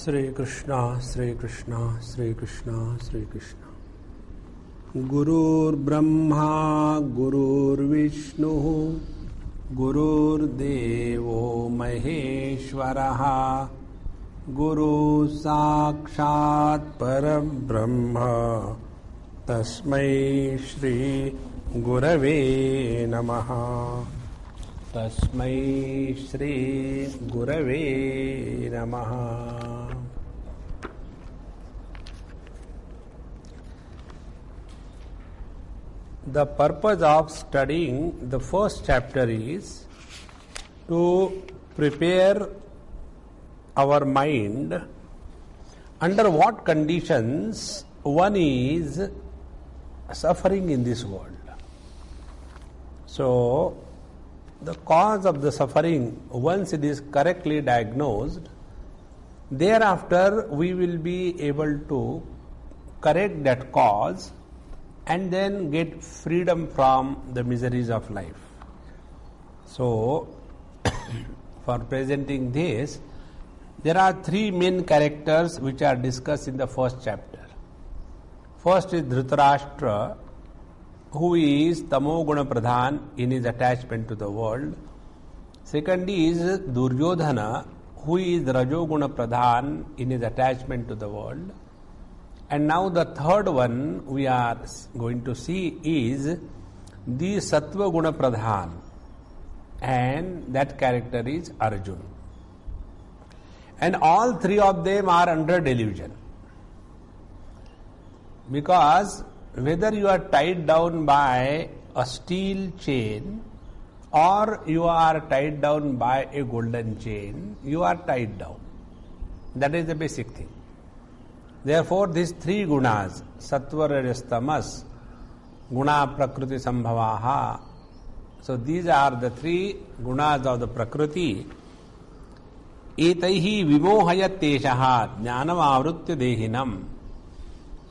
Shri Krishna, Shri Krishna, Shri Krishna, Shri Krishna. Gurur Brahma, Gurur Vishnu, Gurur Devo Maheshwaraha, Guru Sakshat Parabrahma, Tasmai Shri Gurave Namaha. Tasmai Shri Gurave Namaha. The purpose of studying the first chapter is to prepare our mind under what conditions one is suffering in this world. So, the cause of the suffering, once it is correctly diagnosed, thereafter we will be able to correct that cause and then get freedom from the miseries of life. So, for presenting this, there are three main characters which are discussed in the first chapter. First is Dhritarashtra, who is Tamoguna Pradhan in his attachment to the world. Second is Duryodhana, who is Rajoguna Pradhan in his attachment to the world. And now the third one we are going to see is the Sattva Guna Pradhan, and that character is Arjuna. And all three of them are under delusion. Because whether you are tied down by a steel chain or you are tied down by a golden chain, you are tied down. That is the basic thing. Therefore, these three gunas, sattva, rajas, tamas, guna prakriti sambhavaha. So these are the three gunas of the prakriti. Etaihi vimohayat teshaha jnanam avrutya dehinam.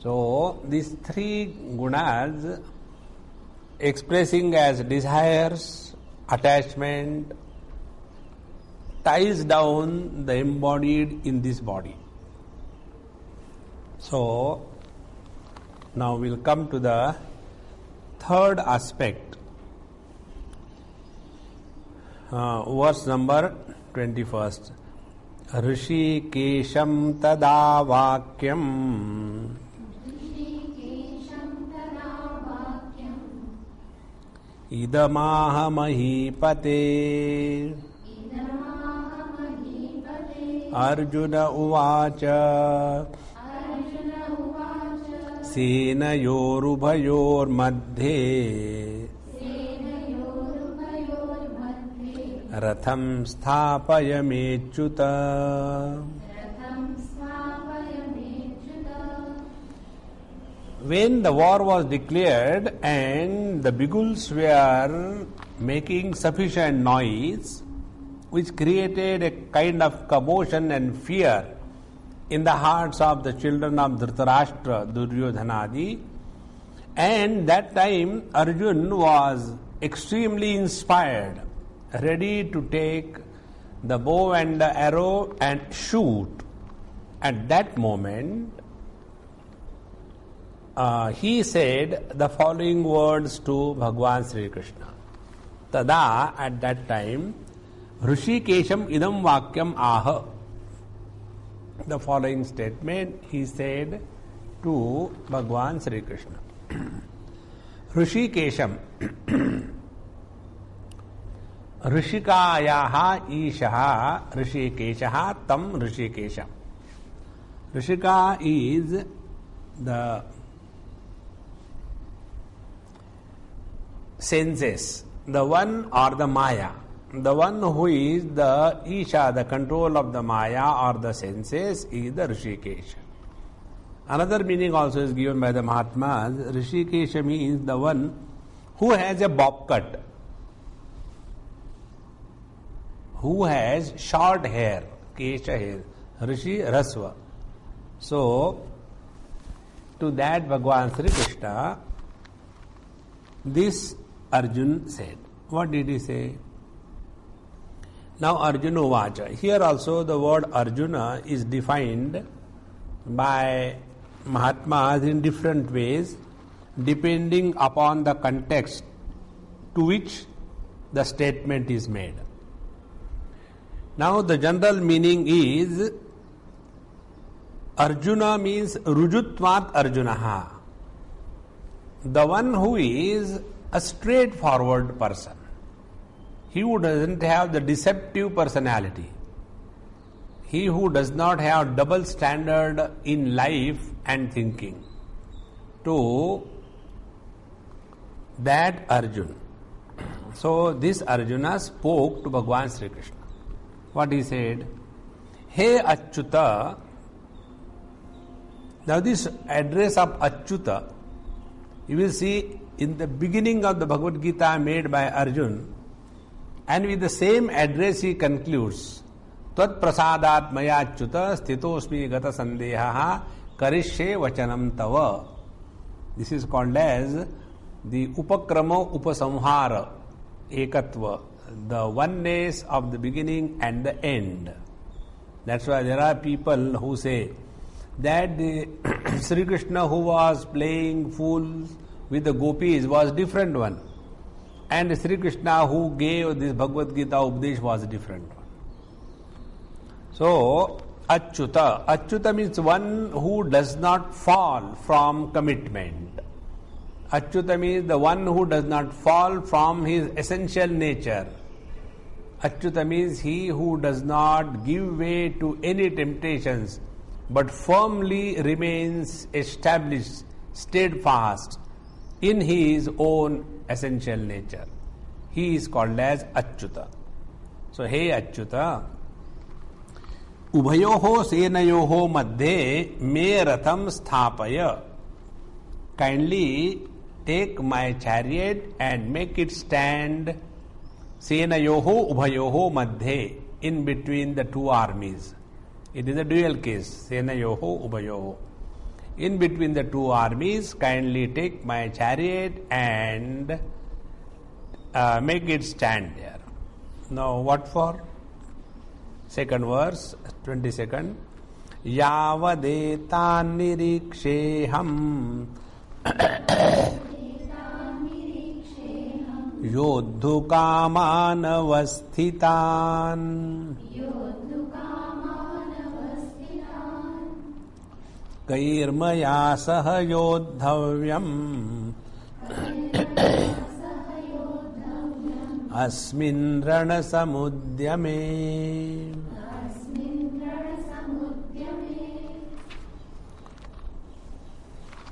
So these three gunas expressing as desires, attachment, ties down the embodied in this body. So now we'll come to the third aspect. Verse number 21st. Rishi Kesham tada vakyam idamaha mahipate Arjuna uvacha Senayorubhayor madhe Ratham sthapayamechyuta. When the war was declared and the Biguls were making sufficient noise, which created a kind of commotion and fear in the hearts of the children of Dhritarashtra, Duryodhanadi, and that time Arjuna was extremely inspired, ready to take the bow and the arrow and shoot. At that moment, he said the following words to Bhagwan Sri Krishna. Tada, at that time, Hrishikesham idam vakyam aha. The following statement he said to Bhagwan Sri Krishna. Hrishikesham Rishikayaha Ishaha Rishikeshaha Tam Rishikesham. Rishika is the senses, the one or the Maya. The one who is the Isha, the control of the Maya or the senses, is the Rishikesha. Another meaning also is given by the Mahatmas. Rishikesha means the one who has a bob cut, who has short hair, Kesha hair, Rishi Rasva. So, to that Bhagwan Sri Krishna, this Arjuna said. What did he say? Now Arjuna Vacha. Here also the word Arjuna is defined by Mahatmas in different ways depending upon the context to which the statement is made. Now the general meaning is Arjuna means Rujutvat Arjunaha, the one who is a straightforward person. He who doesn't have the deceptive personality. He who does not have double standard in life and thinking. To that Arjuna. So this Arjuna spoke to Bhagavan Sri Krishna. What he said? Hey Achyuta. Now this address of Achyuta, you will see in the beginning of the Bhagavad Gita made by Arjuna, and with the same address he concludes, Tvat prasadat maya achyuta sthitosmi gata sandehaha karishye vachanam tava. This is called as the upakrama upasamhara ekatva, the oneness of the beginning and the end. That's why there are people who say that the Sri Krishna who was playing fool with the gopis was different one, and Sri Krishna who gave this Bhagavad Gita Upadesh was a different one. So Achyuta. Achyuta means one who does not fall from commitment. Achyuta means the one who does not fall from his essential nature. Achyuta means he who does not give way to any temptations but firmly remains established, steadfast in his own essential nature. He is called as Achyuta. So, hey Achyuta, Ubhayoho senayoho madhe me ratham sthapaya. Kindly take my chariot and make it stand senayoho ubhayoho madhe, in between the two armies. It is a dual case, senayoho ubhayoho. In between the two armies, kindly take my chariot and make it stand there. Now what for? Second verse, 22nd. Yavadetan niriksheham yodhu kaman avasthitan kairmaya sah yodhavyam asmin rana samudyame.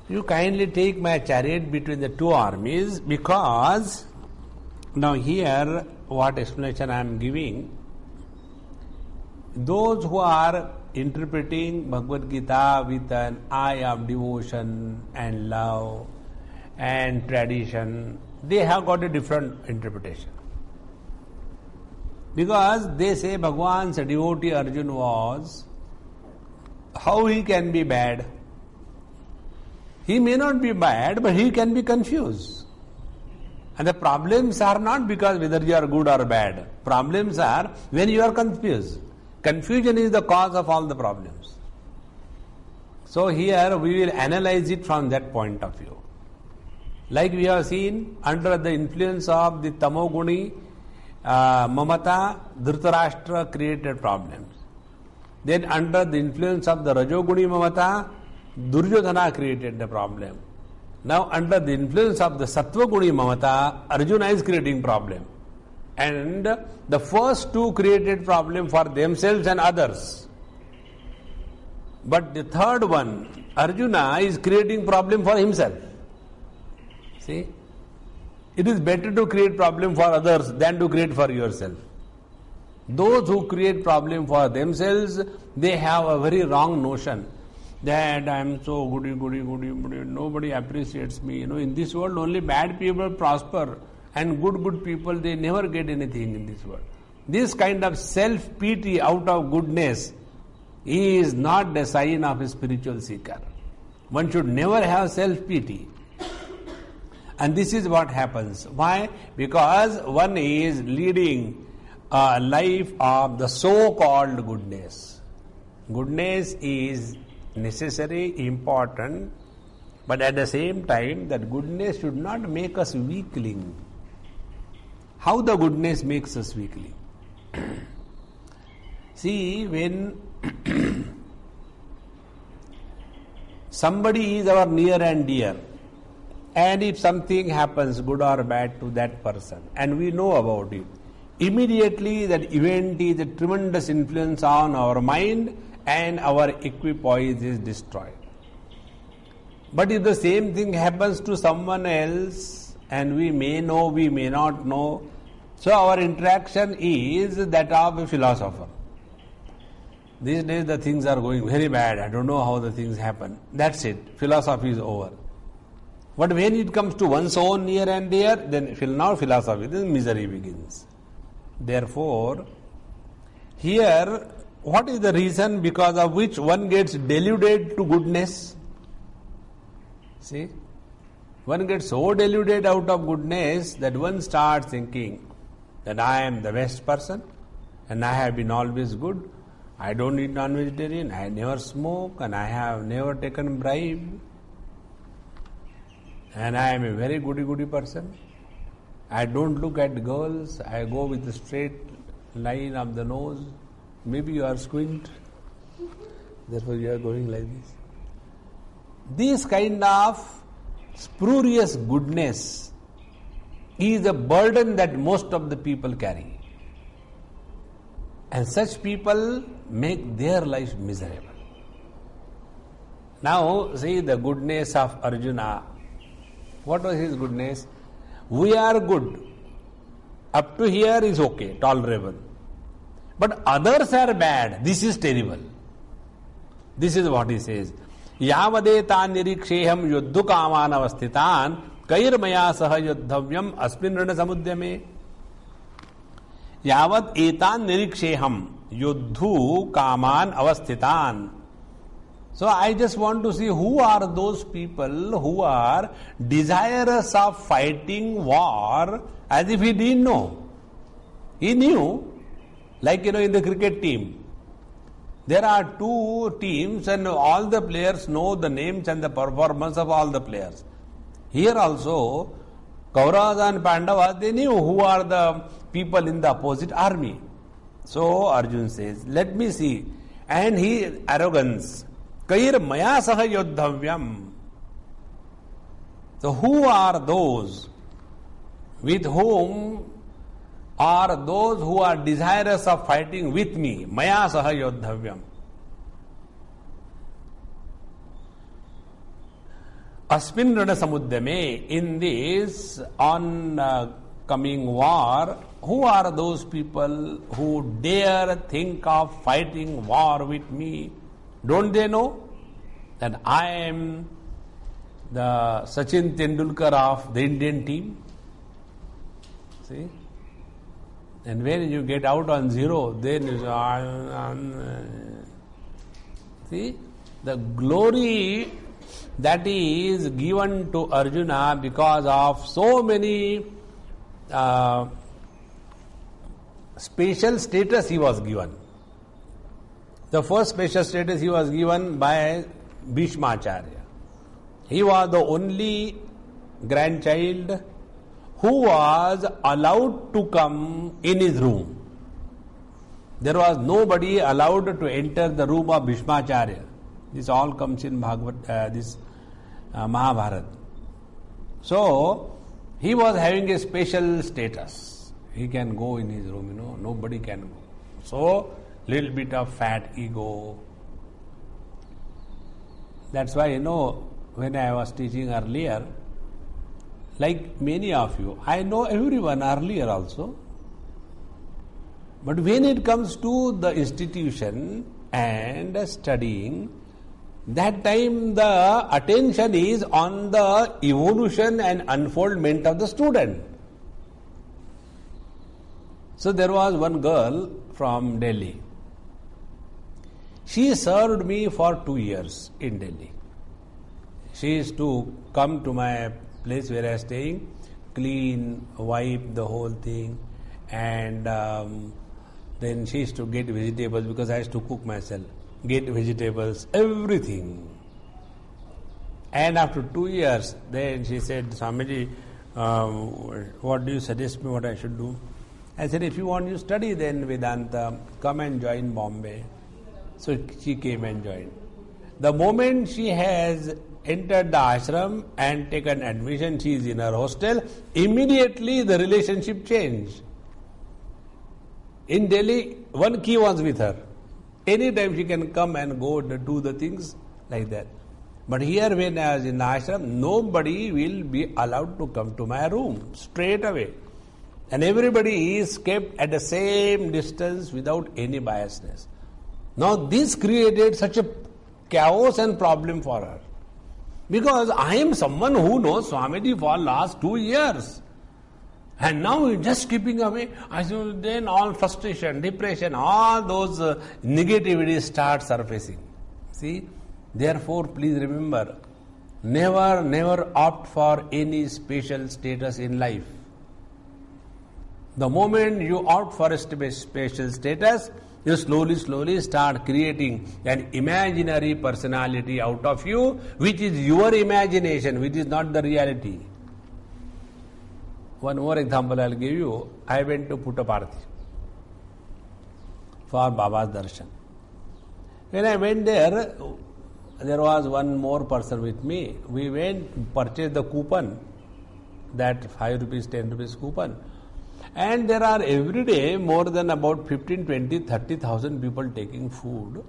You kindly take my chariot between the two armies, because now here what explanation I am giving, those who are interpreting Bhagavad Gita with an eye of devotion and love and tradition, they have got a different interpretation. Because they say Bhagwan's devotee Arjuna was, how he can be bad? He may not be bad, but he can be confused. And the problems are not because whether you are good or bad. Problems are when you are confused. Confusion is the cause of all the problems. So here we will analyze it from that point of view. Like we have seen, under the influence of the Tamoguni, Mamata, Dhritarashtra created problems. Then under the influence of the Rajoguni Mamata, Duryodhana created the problem. Now under the influence of the Sattva-guni Mamata, Arjuna is creating problem. And the first two created problem for themselves and others. But the third one, Arjuna, is creating problem for himself. See? It is better to create problem for others than to create for yourself. Those who create problem for themselves, they have a very wrong notion that I am so goody, nobody appreciates me. In this world only bad people prosper, and good people, they never get anything in this world. This kind of self-pity out of goodness is not the sign of a spiritual seeker. One should never have self-pity. And this is what happens. Why? Because one is leading a life of the so-called goodness. Goodness is necessary, important, but at the same time, that goodness should not make us weakling. How the goodness makes us weakling? See, when somebody is our near and dear, and if something happens, good or bad, to that person, and we know about it, immediately that event is a tremendous influence on our mind and our equipoise is destroyed. But if the same thing happens to someone else, and we may know, we may not know, so our interaction is that of a philosopher. These days the things are going very bad, I don't know how the things happen. That's it, philosophy is over. But when it comes to one's own near and dear, then now philosophy, then misery begins. Therefore, here, what is the reason because of which one gets deluded to goodness? See, one gets so deluded out of goodness that one starts thinking that I am the best person and I have been always good. I don't eat non-vegetarian, I never smoke, and I have never taken bribe. And I am a very goody person. I don't look at girls, I go with the straight line of the nose. Maybe you are squint, therefore you are going like this. This kind of spurious goodness is a burden that most of the people carry. And such people make their life miserable. Now, see the goodness of Arjuna. What was his goodness? We are good. Up to here is okay, tolerable. But others are bad. This is terrible. This is what he says. Yavadetan niriksheham yuddhu kaman avasthitan kairmaya saha yuddhavyam asmin rana samudyame. Yavad etan niriksheham yuddhu kaman avasthitan. So I just want to see who are those people who are desirous of fighting war as if he didn't know. He knew, like in the cricket team. There are two teams and all the players know the names and the performance of all the players. Here also, Kauravas and Pandavas, they knew who are the people in the opposite army. So Arjun says, let me see. And he arrogance. Kair maya saha yodhavyam. So who are those with whom are those who are desirous of fighting with me? Maya saha yodhavyam. Asmin rana samudyame. In this oncoming war, who are those people who dare think of fighting war with me? Don't they know that I am the Sachin Tendulkar of the Indian team? See? And when you get out on zero, then you see the glory that is given to Arjuna because of so many special status he was given. The first special status he was given by Bhishmacharya. He was the only grandchild who was allowed to come in his room. There was nobody allowed to enter the room of Bhishmacharya. This all comes in Bhagavad, Mahabharata. So, he was having a special status. He can go in his room, nobody can go. So, little bit of fat ego. That's why, when I was teaching earlier, like many of you, I know everyone earlier also. But when it comes to the institution and studying, that time the attention is on the evolution and unfoldment of the student. So there was one girl from Delhi. She served me for 2 years in Delhi. She used to come to my place where I was staying, clean, wipe the whole thing, and then she used to get vegetables because I used to cook myself. Get vegetables, everything. And after 2 years, then she said, Swamiji, what do you suggest me what I should do? I said, if you want to study then Vedanta, come and join Bombay. So she came and joined. The moment she has entered the ashram and taken admission, she is in her hostel, immediately the relationship changed. In Delhi, one key was with her. Anytime she can come and go do the things like that. But here when I was in the ashram, nobody will be allowed to come to my room straight away. And everybody is kept at the same distance without any biasness. Now this created such a chaos and problem for her. Because I am someone who knows Swamiji for last 2 years. And now he's just keeping away. I said, then all frustration, depression, all those negativities start surfacing. See? Therefore, please remember, never opt for any special status in life. The moment you opt for a special status, you slowly start creating an imaginary personality out of you, which is your imagination, which is not the reality. One more example I'll give you. I went to Puttaparthi for Baba's darshan. When I went there was one more person with me. We went, purchased the coupon, that 5 rupees, 10 rupees coupon. And there are every day more than about 15, 20, 30,000 people taking food.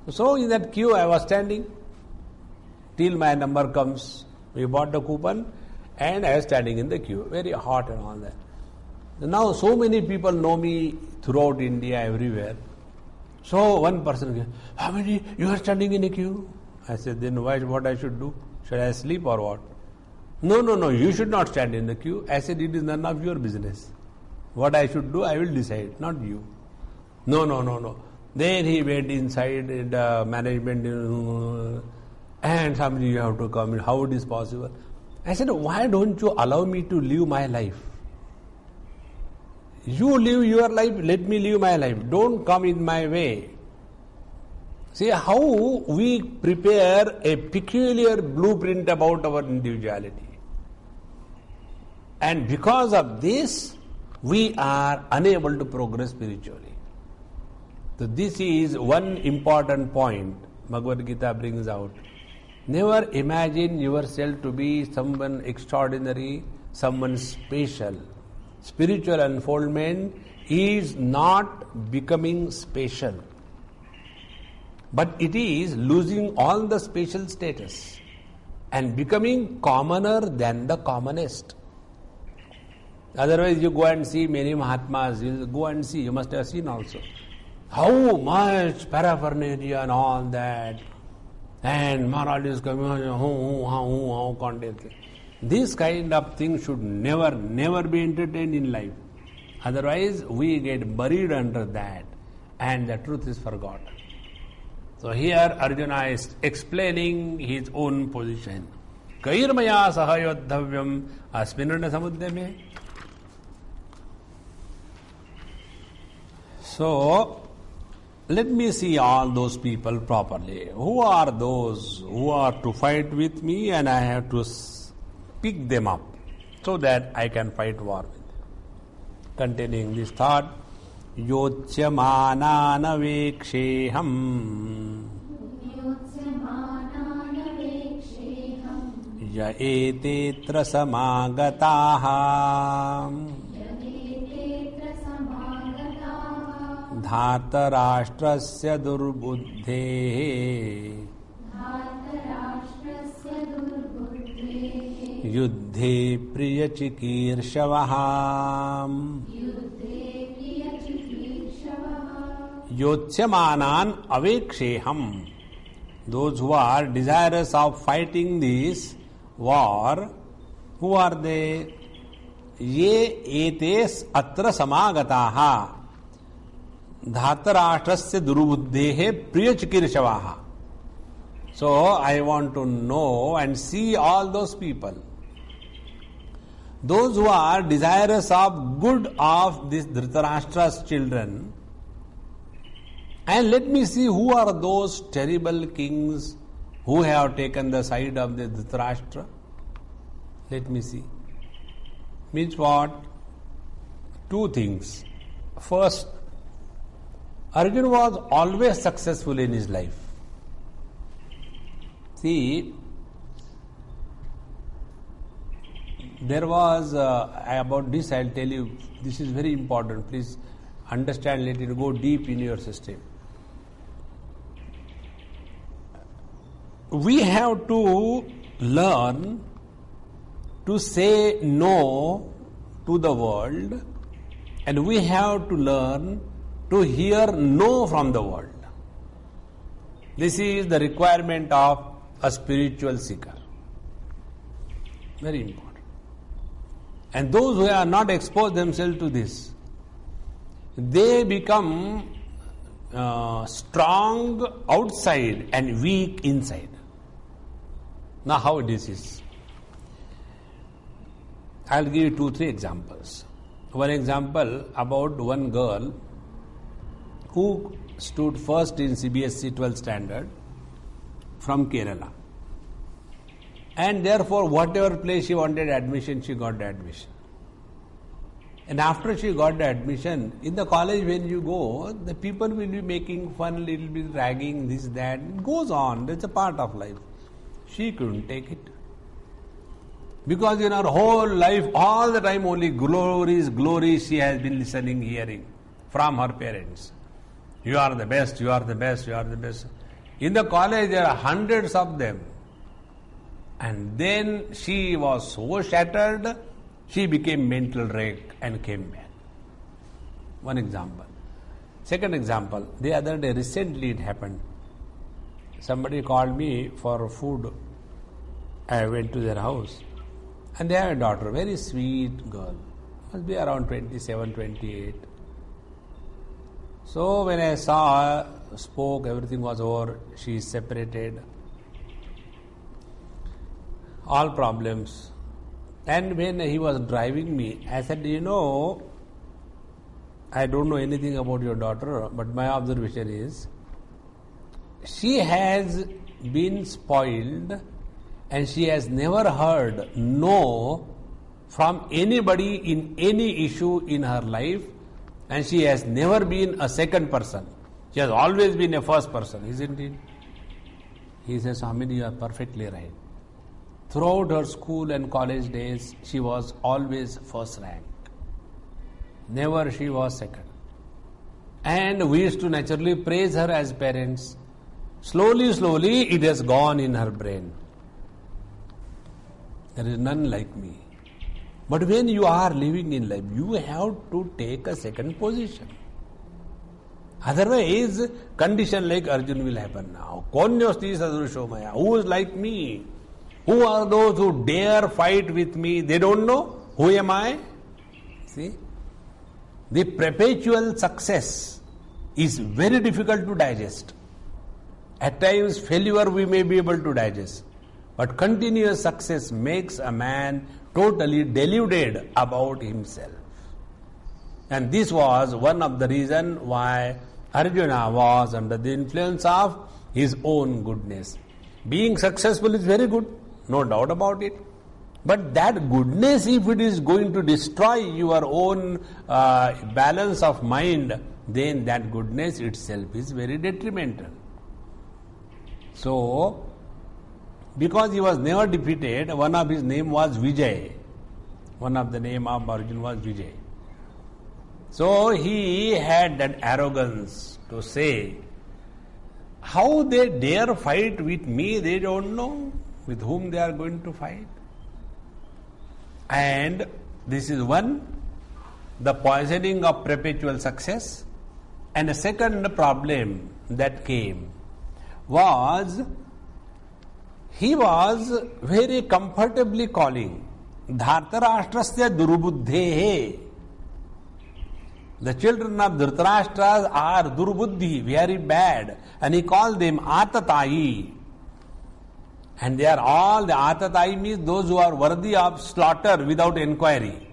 So in that queue I was standing till my number comes. We bought the coupon and I was standing in the queue. Very hot and all that. Now so many people know me throughout India, everywhere. So one person came, Swamiji, you are standing in a queue. I said, then what I should do? Should I sleep or what? No, you should not stand in the queue. I said, it is none of your business. What I should do, I will decide, not you. No. Then he went inside the management and somebody, you have to come in. How it is possible? I said, why don't you allow me to live my life? You live your life, let me live my life. Don't come in my way. See how we prepare a peculiar blueprint about our individuality. And because of this, we are unable to progress spiritually. So this is one important point Bhagavad Gita brings out. Never imagine yourself to be someone extraordinary, someone special. Spiritual unfoldment is not becoming special, but it is losing all the special status and becoming commoner than the commonest. Otherwise you go and see many Mahatmas, you go and see, you must have seen also, how much paraphernalia and all that, and Maharaj is coming, how content. This kind of thing should never be entertained in life. Otherwise we get buried under that and the truth is forgotten. So here Arjuna is explaining his own position. Kairmaya sahayodhavyam asminana samuddhame. So let me see all those people properly. Who are those who are to fight with me, and I have to pick them up so that I can fight war with them. Containing this thought, Yochyamananaveksheham ya etetra samagataha धातराष्ट्रस्य दुर्बुद्धेः युद्धे प्रियचिकीर्षवः योत्स्यमानान् अवेक्षेहम्. Those who are desirous of fighting this war, who are they? ये एतेस अत्र समागताः धातराष्ट्रस्य दुर्बुद्धेः प्रियचिकीर्षवाः. So I want to know and see all those people. those who are desirous of good of this Dhritarashtra's children, and let me see who are those terrible kings who have taken the side of the Dhritarashtra. Let me see. Means what? Two things. First, Arjuna was always successful in his life. See, there was, about this I'll tell you, this is very important. Please understand, let it go deep in your system. We have to learn to say no to the world, and we have to learn to hear no from the world. This is the requirement of a spiritual seeker. Very important. And those who have not exposed themselves to this, they become strong outside and weak inside. Now how this is? I'll give you 2-3 examples. One example about one girl who stood first in CBSE 12th standard from Kerala. And therefore, whatever place she wanted admission, she got the admission. And after she got the admission, in the college when you go, the people will be making fun, little bit ragging, this, that. It goes on. That's a part of life. She couldn't take it. Because in her whole life, all the time only glories she has been listening, hearing from her parents. You are the best, you are the best, you are the best. In the college there are hundreds of them. And then she was so shattered, she became mental wreck and came back. One example. Second example, the other day, recently it happened. Somebody called me for food. I went to their house. And they have a daughter, very sweet girl. Must be around 27, 28. So when I saw her, spoke, everything was over, she is separated. All problems. And when he was driving me, I said, you know, I don't know anything about your daughter, but my observation is, she has been spoiled and she has never heard no from anybody in any issue in her life, and she has never been a second person. She has always been a first person, isn't it? He says, Swamiji, you are perfectly right. Throughout her school and college days, she was always first rank. Never she was second. And we used to naturally praise her as parents. Slowly, it has gone in her brain. There is none like me. But when you are living in life, you have to take a second position. Otherwise, condition like Arjuna will happen now. Konyosti sadrushomaya. Who is like me? Who are those who dare fight with me? They don't know. Who am I? See? The perpetual success is very difficult to digest. At times, failure we may be able to digest. But continuous success makes a man totally deluded about himself. And this was one of the reasons why Arjuna was under the influence of his own goodness. Being successful is very good, no doubt about it. But that goodness, if it is going to destroy your own balance of mind, then that goodness itself is very detrimental. So, because he was never defeated, one of his name was Vijay. One of the name of Arjuna was Vijay. So he had that arrogance to say, how they dare fight with me, they don't know with whom they are going to fight. And this is one, the poisoning of perpetual success. And the second problem that came was, he was very comfortably calling Dhartarashtrasya Durubuddhehe. The children of Dhritarashtra are Durubuddhi, very bad. And he called them Atatayi. And they are all, the Atatai means those who are worthy of slaughter without inquiry.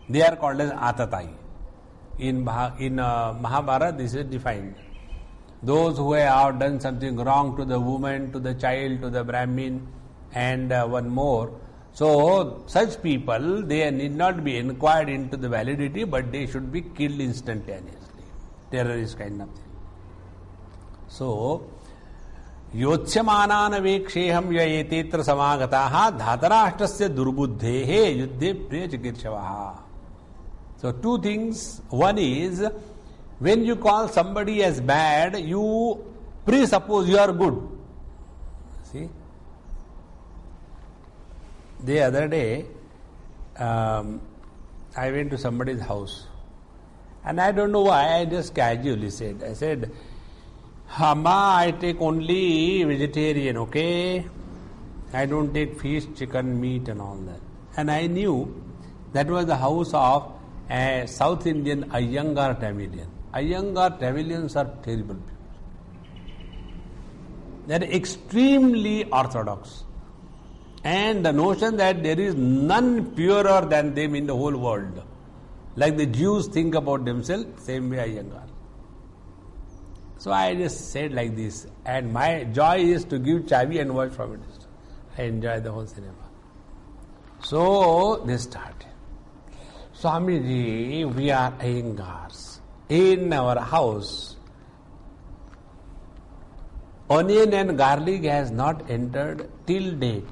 They are called as Atatai. In Mahabharata, this is defined. Those who have done something wrong to the woman, to the child, to the Brahmin, and one more. So, such people, they need not be inquired into the validity, but they should be killed instantaneously. Terrorist kind of thing. So, योत्स्यमानान वेक्षेहम ययेतेत्र समागताः धातराष्ट्रस्य दुर्बुद्धेः युद्धे प्रिय चिकीर्षवः. So two things. One is, when you call somebody as bad, you presuppose you are good. See? The other day, I went to somebody's house. And I don't know why, I just casually said, I said, Amma, I take only vegetarian, okay? I don't take fish, chicken, meat and all that. And I knew that was the house of a South Indian Iyengar Tamilian. Iyengar Tamilians are terrible people. They are extremely orthodox. And the notion that there is none purer than them in the whole world. Like the Jews think about themselves, same way Iyengar. So I just said like this, and my joy is to give chavi and watch from it. I enjoy the whole cinema. So they started. Swamiji, we are Iyengars. In our house, onion and garlic has not entered till date.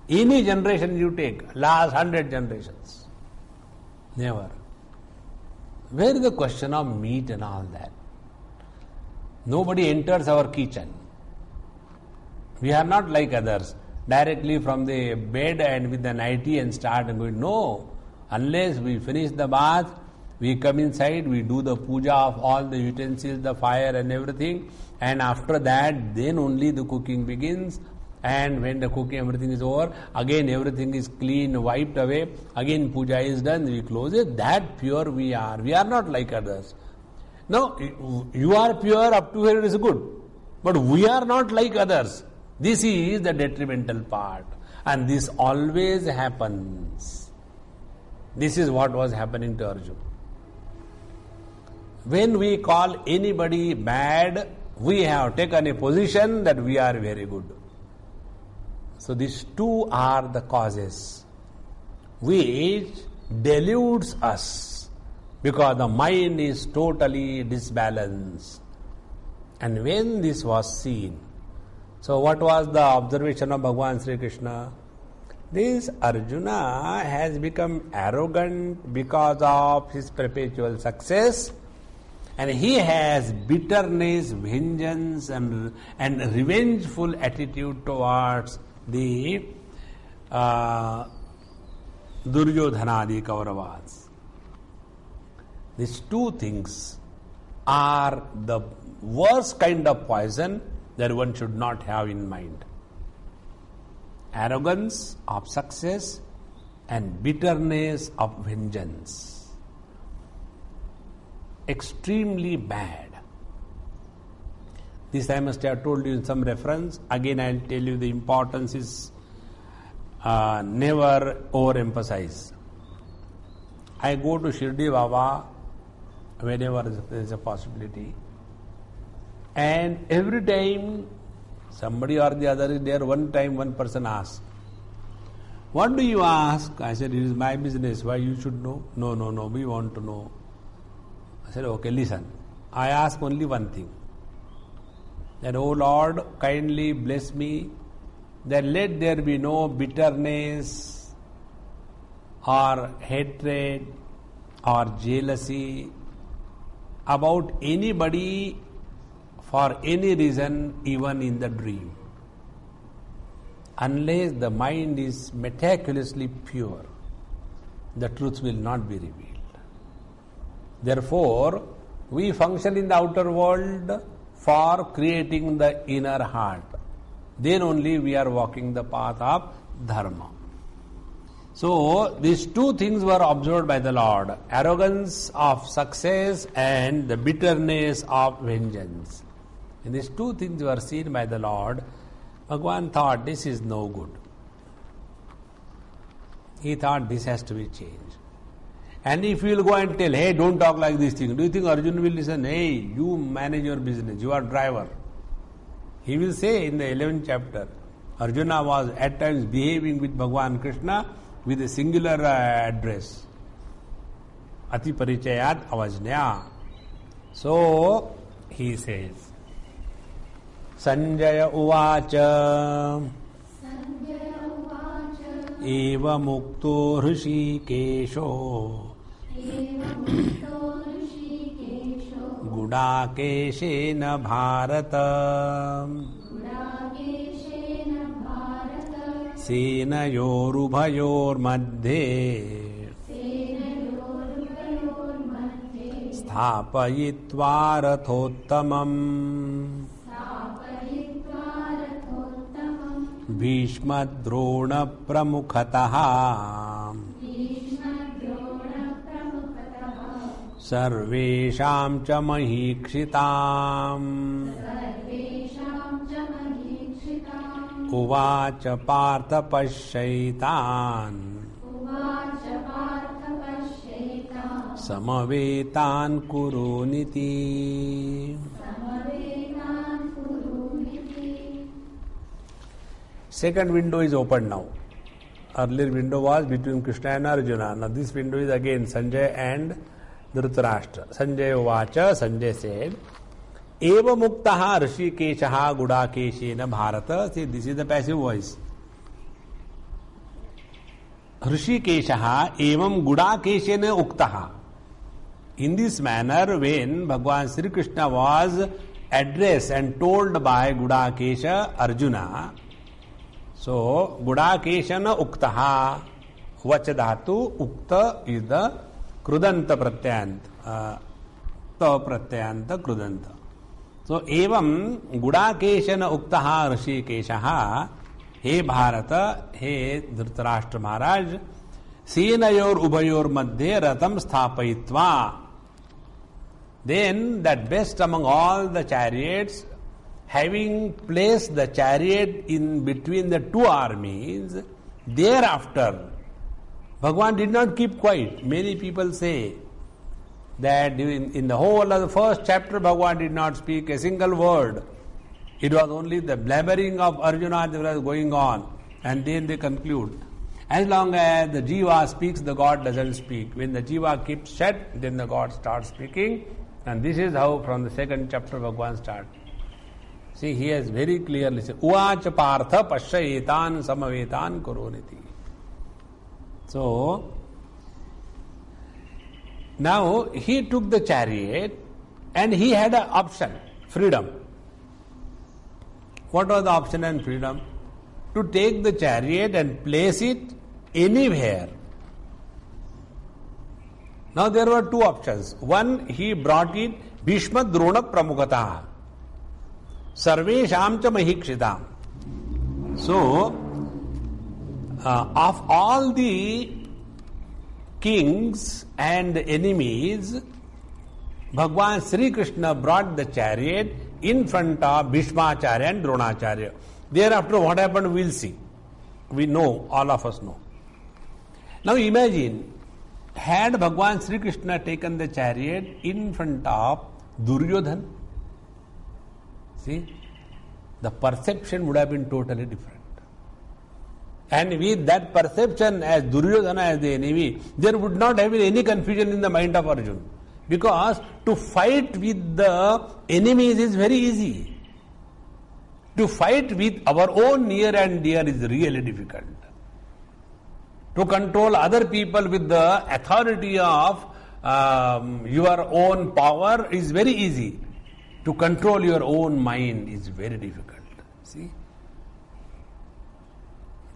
Any generation you take, last 100 generations. Never. Where is the question of meat and all that? Nobody enters our kitchen. We are not like others, directly from the bed and with the nightie and start and going. No. Unless we finish the bath, we come inside, we do the puja of all the utensils, the fire and everything, and after that, then only the cooking begins. And when the cooking, everything is over, again everything is clean, wiped away, again puja is done, we close it. That pure we are. We are not like others. No, you are pure, up to here it is good. But we are not like others. This is the detrimental part. And this always happens. This is what was happening to Arjuna. When we call anybody bad, we have taken a position that we are very good. So these two are the causes which deludes us, because the mind is totally disbalanced. And when this was seen, so what was the observation of Bhagavan Sri Krishna? This Arjuna has become arrogant because of his perpetual success, and he has bitterness, vengeance and revengeful attitude towards the Duryodhanadi Kauravas. These two things are the worst kind of poison that one should not have in mind. Arrogance of success and bitterness of vengeance. Extremely bad. This I must have told you in some reference. Again I will tell you the importance is never overemphasize. I go to Shirdi Baba whenever there is a possibility, and every time somebody or the other is there. One time one person asked, "What do you ask?" I said, "It is my business. Why you should know?" No, we want to know. I said, "Okay, listen. I ask only one thing. That, O Lord, kindly bless me, that let there be no bitterness or hatred or jealousy about anybody for any reason, even in the dream. Unless the mind is meticulously pure, the truth will not be revealed. Therefore, we function in the outer world for creating the inner heart. Then only we are walking the path of dharma." So, these two things were observed by the Lord: arrogance of success and the bitterness of vengeance. And these two things were seen by the Lord. Bhagavan thought this is no good. He thought this has to be changed. And if you will go and tell, hey, don't talk like this thing, do you think Arjuna will listen? Hey, you manage your business, you are driver. He will say in the 11th chapter, Arjuna was at times behaving with Bhagavan Krishna with a singular address. Ati parichayat avajnaya. So, he says, Sanjaya uvacha eva mukto hrishikesho gudakeshena bharata senayorubhayor madhye स्थापयित्वा रथोत्तमम् भीष्मद्रोण प्रमुखतः सर्वेषां च महीक्षिताम् उवाच Partha पश्यैतान् समवेतान् कुरुनिति. Second window is open now. Earlier window was between Krishna and Arjuna. Now this window is again Sanjay and Dhritarashtra. Sanjay uvacha, Sanjay said, Eva muktaha rishikeshaha gudakeshena bharata. See, this is the passive voice. Rishikeshaha evam gudakeshena uktaha. In this manner, when Bhagavan Sri Krishna was addressed and told by Gudakesha Arjuna, so Gudakeshana uktaha, vachadhatu, ukta is the krudanta pratyanta, ta pratyanta krudanta. So evam Gudakeshana uktaha rishikeshaha, he Bharata, he Dhritarashtra Maharaj, senayor ubayor madhye ratam sthapayitva. Then that best among all the chariots, having placed the chariot in between the two armies, thereafter, Bhagavan did not keep quiet. Many people say that in the whole of the first chapter, Bhagavan did not speak a single word. It was only the blabbering of Arjuna that was going on, and then they conclude. As long as the Jiva speaks, the God doesn't speak. When the Jiva keeps shut, then the God starts speaking. And this is how from the second chapter Bhagavan starts. See, he has very clearly said, Uvacha partha pashyayetan samavetan kuruniti. So, now he took the chariot and he had an option, freedom. What was the option and freedom? To take the chariot and place it anywhere. Now there were two options. One, he brought it Bhishma Drona Pramukataha. Sarvesham cha mahikshitam. So, of all the kings and enemies, Bhagavan Sri Krishna brought the chariot in front of Bhishmacharya and Dronacharya. Thereafter what happened we will see. We know, all of us know. Now imagine, had Bhagavan Sri Krishna taken the chariot in front of Duryodhan, see, the perception would have been totally different. And with that perception as Duryodhana as the enemy, there would not have been any confusion in the mind of Arjuna. Because to fight with the enemies is very easy. To fight with our own near and dear is really difficult. To control other people with the authority of your own power is very easy. To control your own mind is very difficult. See?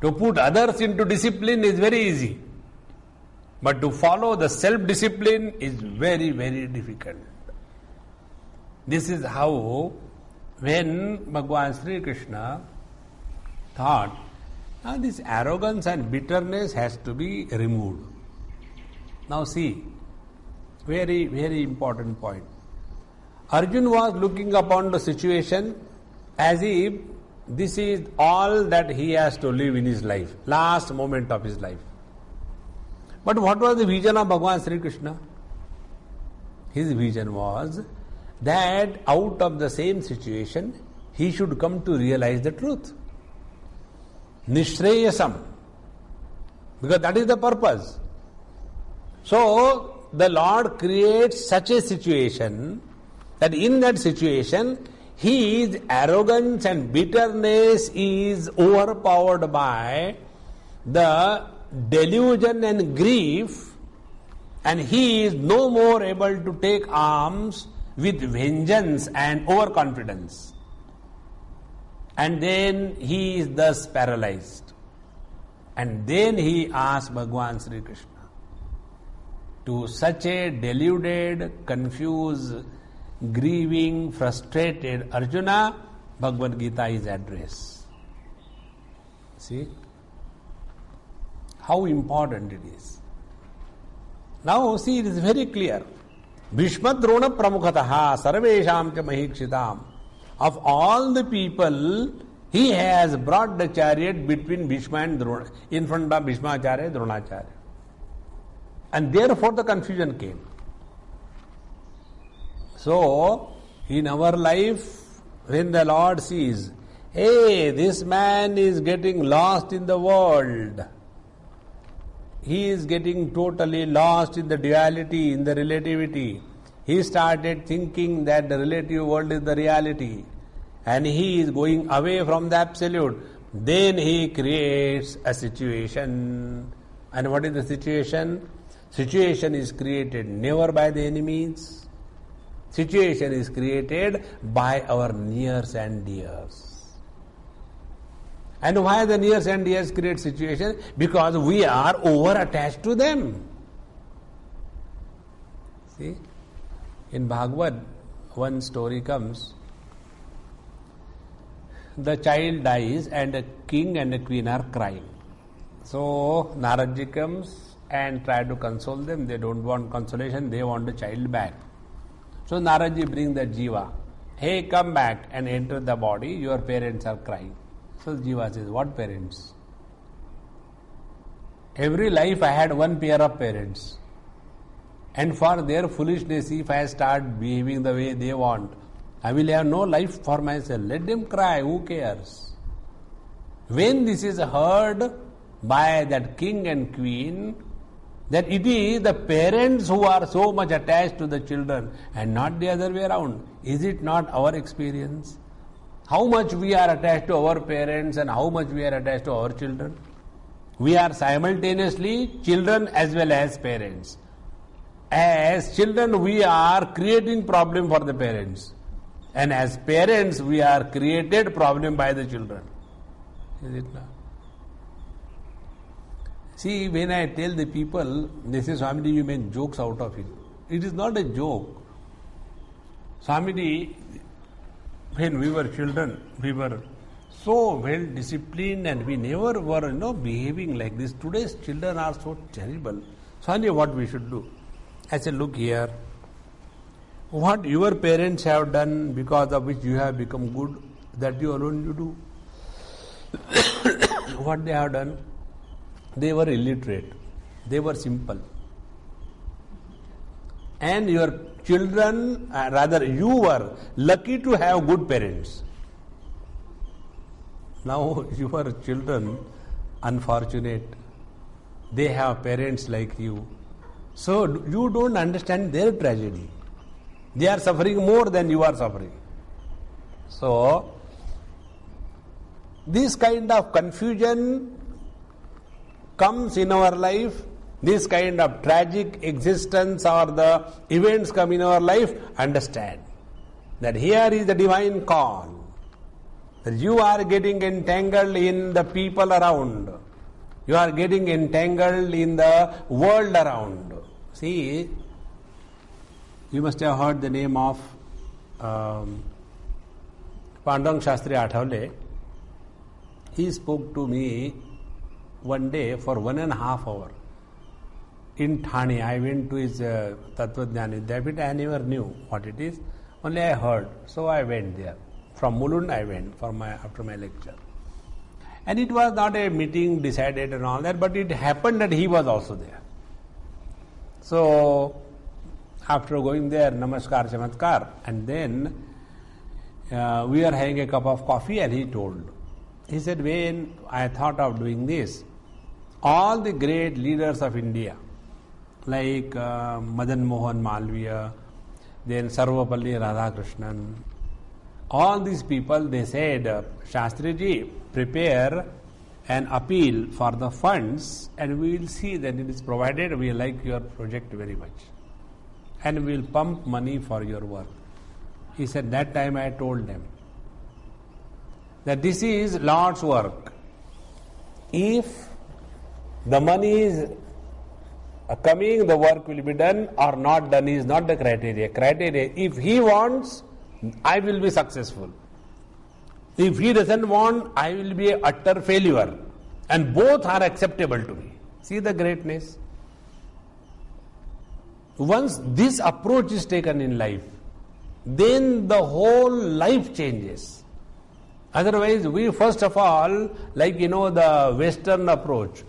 To put others into discipline is very easy. But to follow the self-discipline is very, very difficult. This is how, when Bhagavan Sri Krishna thought, now this arrogance and bitterness has to be removed. Now see, very, very important point. Arjuna was looking upon the situation as if this is all that he has to live in his life, last moment of his life. But what was the vision of Bhagavan Sri Krishna? His vision was that out of the same situation, he should come to realize the truth. Nishreyasam. Because that is the purpose. So, the Lord creates such a situation that in that situation, his arrogance and bitterness is overpowered by the delusion and grief, and he is no more able to take arms with vengeance and overconfidence. And then he is thus paralyzed. And then he asks Bhagavan Sri Krishna. To such a deluded, confused, grieving, frustrated Arjuna, Bhagavad Gita is addressed. See? How important it is. Now, see, it is very clear. Bhishma Drona Pramukhataha Sarvesham Cha Mahikshitam. Of all the people, he has brought the chariot between Bhishma and Drona, in front of Bhishma Acharya, Dronacharya. And therefore the confusion came. So, in our life, when the Lord sees, hey, this man is getting lost in the world, he is getting totally lost in the duality, in the relativity. He started thinking that the relative world is the reality, and he is going away from the absolute. Then he creates a situation. And what is the situation? Situation is created never by the enemies. Situation is created by our nears and dears. And why the nears and dears create situation? Because we are over attached to them. See? In Bhagavad, one story comes. The child dies and a king and a queen are crying. So Naradji comes and try to console them. They don't want consolation, they want the child back. So Naradji brings the Jiva. Hey, come back and enter the body, your parents are crying. So Jiva says, what parents? Every life I had one pair of parents. And for their foolishness, if I start behaving the way they want, I will have no life for myself. Let them cry, who cares? When this is heard by that king and queen, that it is the parents who are so much attached to the children and not the other way around. Is it not our experience? How much we are attached to our parents and how much we are attached to our children? We are simultaneously children as well as parents. As children, we are creating problem for the parents. And as parents, we are created problem by the children. Is it not? See, when I tell the people, they say, Swamiji, you make jokes out of it. It is not a joke. Swamiji, when we were children, we were so well disciplined and we never were, behaving like this. Today's children are so terrible. Swamiji, what we should do? I said, look here. What your parents have done because of which you have become good, that you alone you do. What they have done? They were illiterate. They were simple. And your children, rather you were lucky to have good parents. Now your children, unfortunate, they have parents like you. So you don't understand their tragedy. They are suffering more than you are suffering. So, this kind of confusion comes in our life, this kind of tragic existence or the events come in our life, understand that here is the divine call. That you are getting entangled in the people around. You are getting entangled in the world around. See, you must have heard the name of Pandurang Shastri Athavale. He spoke to me one day for 1.5 hours in Thane. I went to his Tattvajnana Vidyapith. I never knew what it is. Only I heard. So I went there From Mulund I went after my lecture. And it was not a meeting decided and all that, but it happened that he was also there. So, after going there, Namaskar, Chamatkar, and then we are having a cup of coffee, and he said, when I thought of doing this, all the great leaders of India, like Madan Mohan Malviya, then Sarvapalli Radhakrishnan, all these people, they said, Shastriji, prepare an appeal for the funds and we will see that it is provided. We like your project very much and we will pump money for your work. He said, that time I told them that this is Lord's work. If the money is coming, the work will be done or not done is not the criteria. Criteria, if he wants, I will be successful. If he doesn't want, I will be an utter failure. And both are acceptable to me. See the greatness. Once this approach is taken in life, then the whole life changes. Otherwise, we first of all, like the Western approach,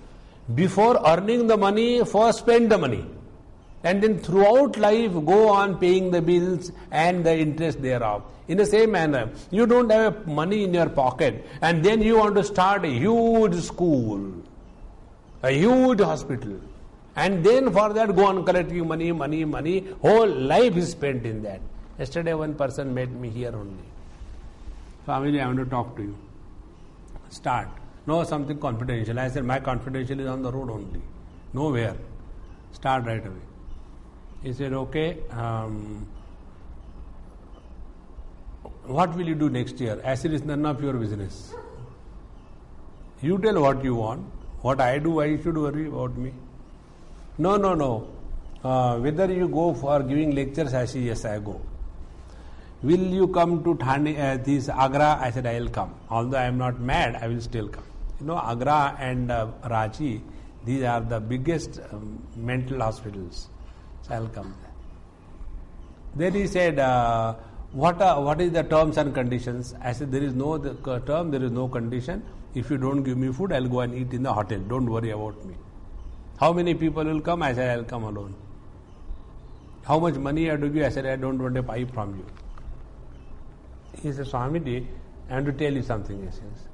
before earning the money, first spend the money. And then throughout life, go on paying the bills and the interest thereof. In the same manner, you don't have money in your pocket and then you want to start a huge school, a huge hospital. And then for that, go on collecting money. Whole life is spent in that. Yesterday, one person met me here only. Swamiji, I want to talk to you. Start. No, something confidential. I said, my confidential is on the road only. Nowhere. Start right away. He said, okay, what will you do next year? I said, it's none of your business. You tell what you want. What I do, why you should worry about me? No. Whether you go for giving lectures, I said, yes, I go. Will you come to this Agra? I said, I will come. Although I am not mad, I will still come. Agra and Ranchi, these are the biggest mental hospitals. So I will come there. Then he said, what is the terms and conditions? I said, there is no term, there is no condition. If you don't give me food, I will go and eat in the hotel. Don't worry about me. How many people will come? I said, I will come alone. How much money I have to give? I said, I don't want a pipe from you. He said, Swamiji, I want to tell you something. He says,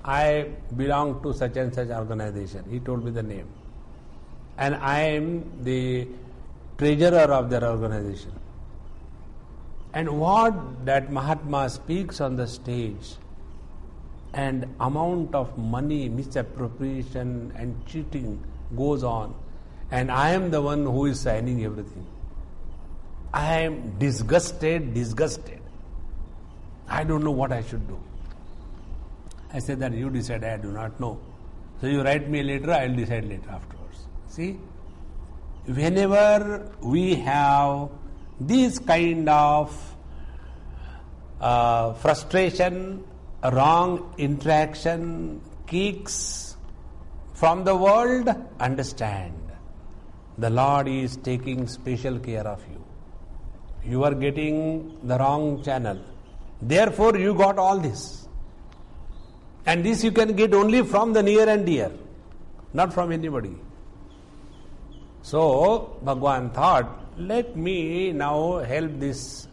I belong to such and such organization. He told me the name. And I am the treasurer of their organization. And what that Mahatma speaks on the stage and amount of money, misappropriation and cheating goes on. And I am the one who is signing everything. I am disgusted. I don't know what I should do. I said that you decide, I do not know. So you write me a letter, I will decide later afterwards. See, whenever we have this kind of frustration, wrong interaction, kicks from the world, understand the Lord is taking special care of you. You are getting the wrong channel. Therefore, you got all this. And this you can get only from the near and dear, not from anybody. So, Bhagwan thought, let me now help this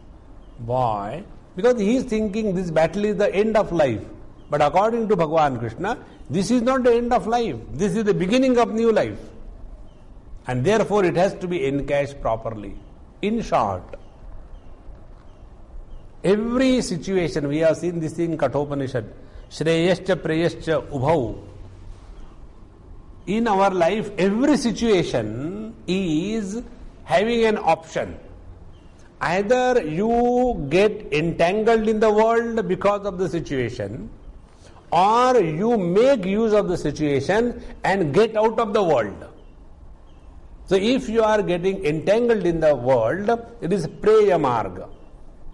boy, because he is thinking this battle is the end of life. But according to Bhagwan Krishna, this is not the end of life. This is the beginning of new life. And therefore, it has to be encashed properly. In short, every situation, we have seen this in Kathopanishad, Shreyascha Preyascha Ubhau. In our life, every situation is having an option. Either you get entangled in the world because of the situation, or you make use of the situation and get out of the world. So if you are getting entangled in the world, it is Preya Marga.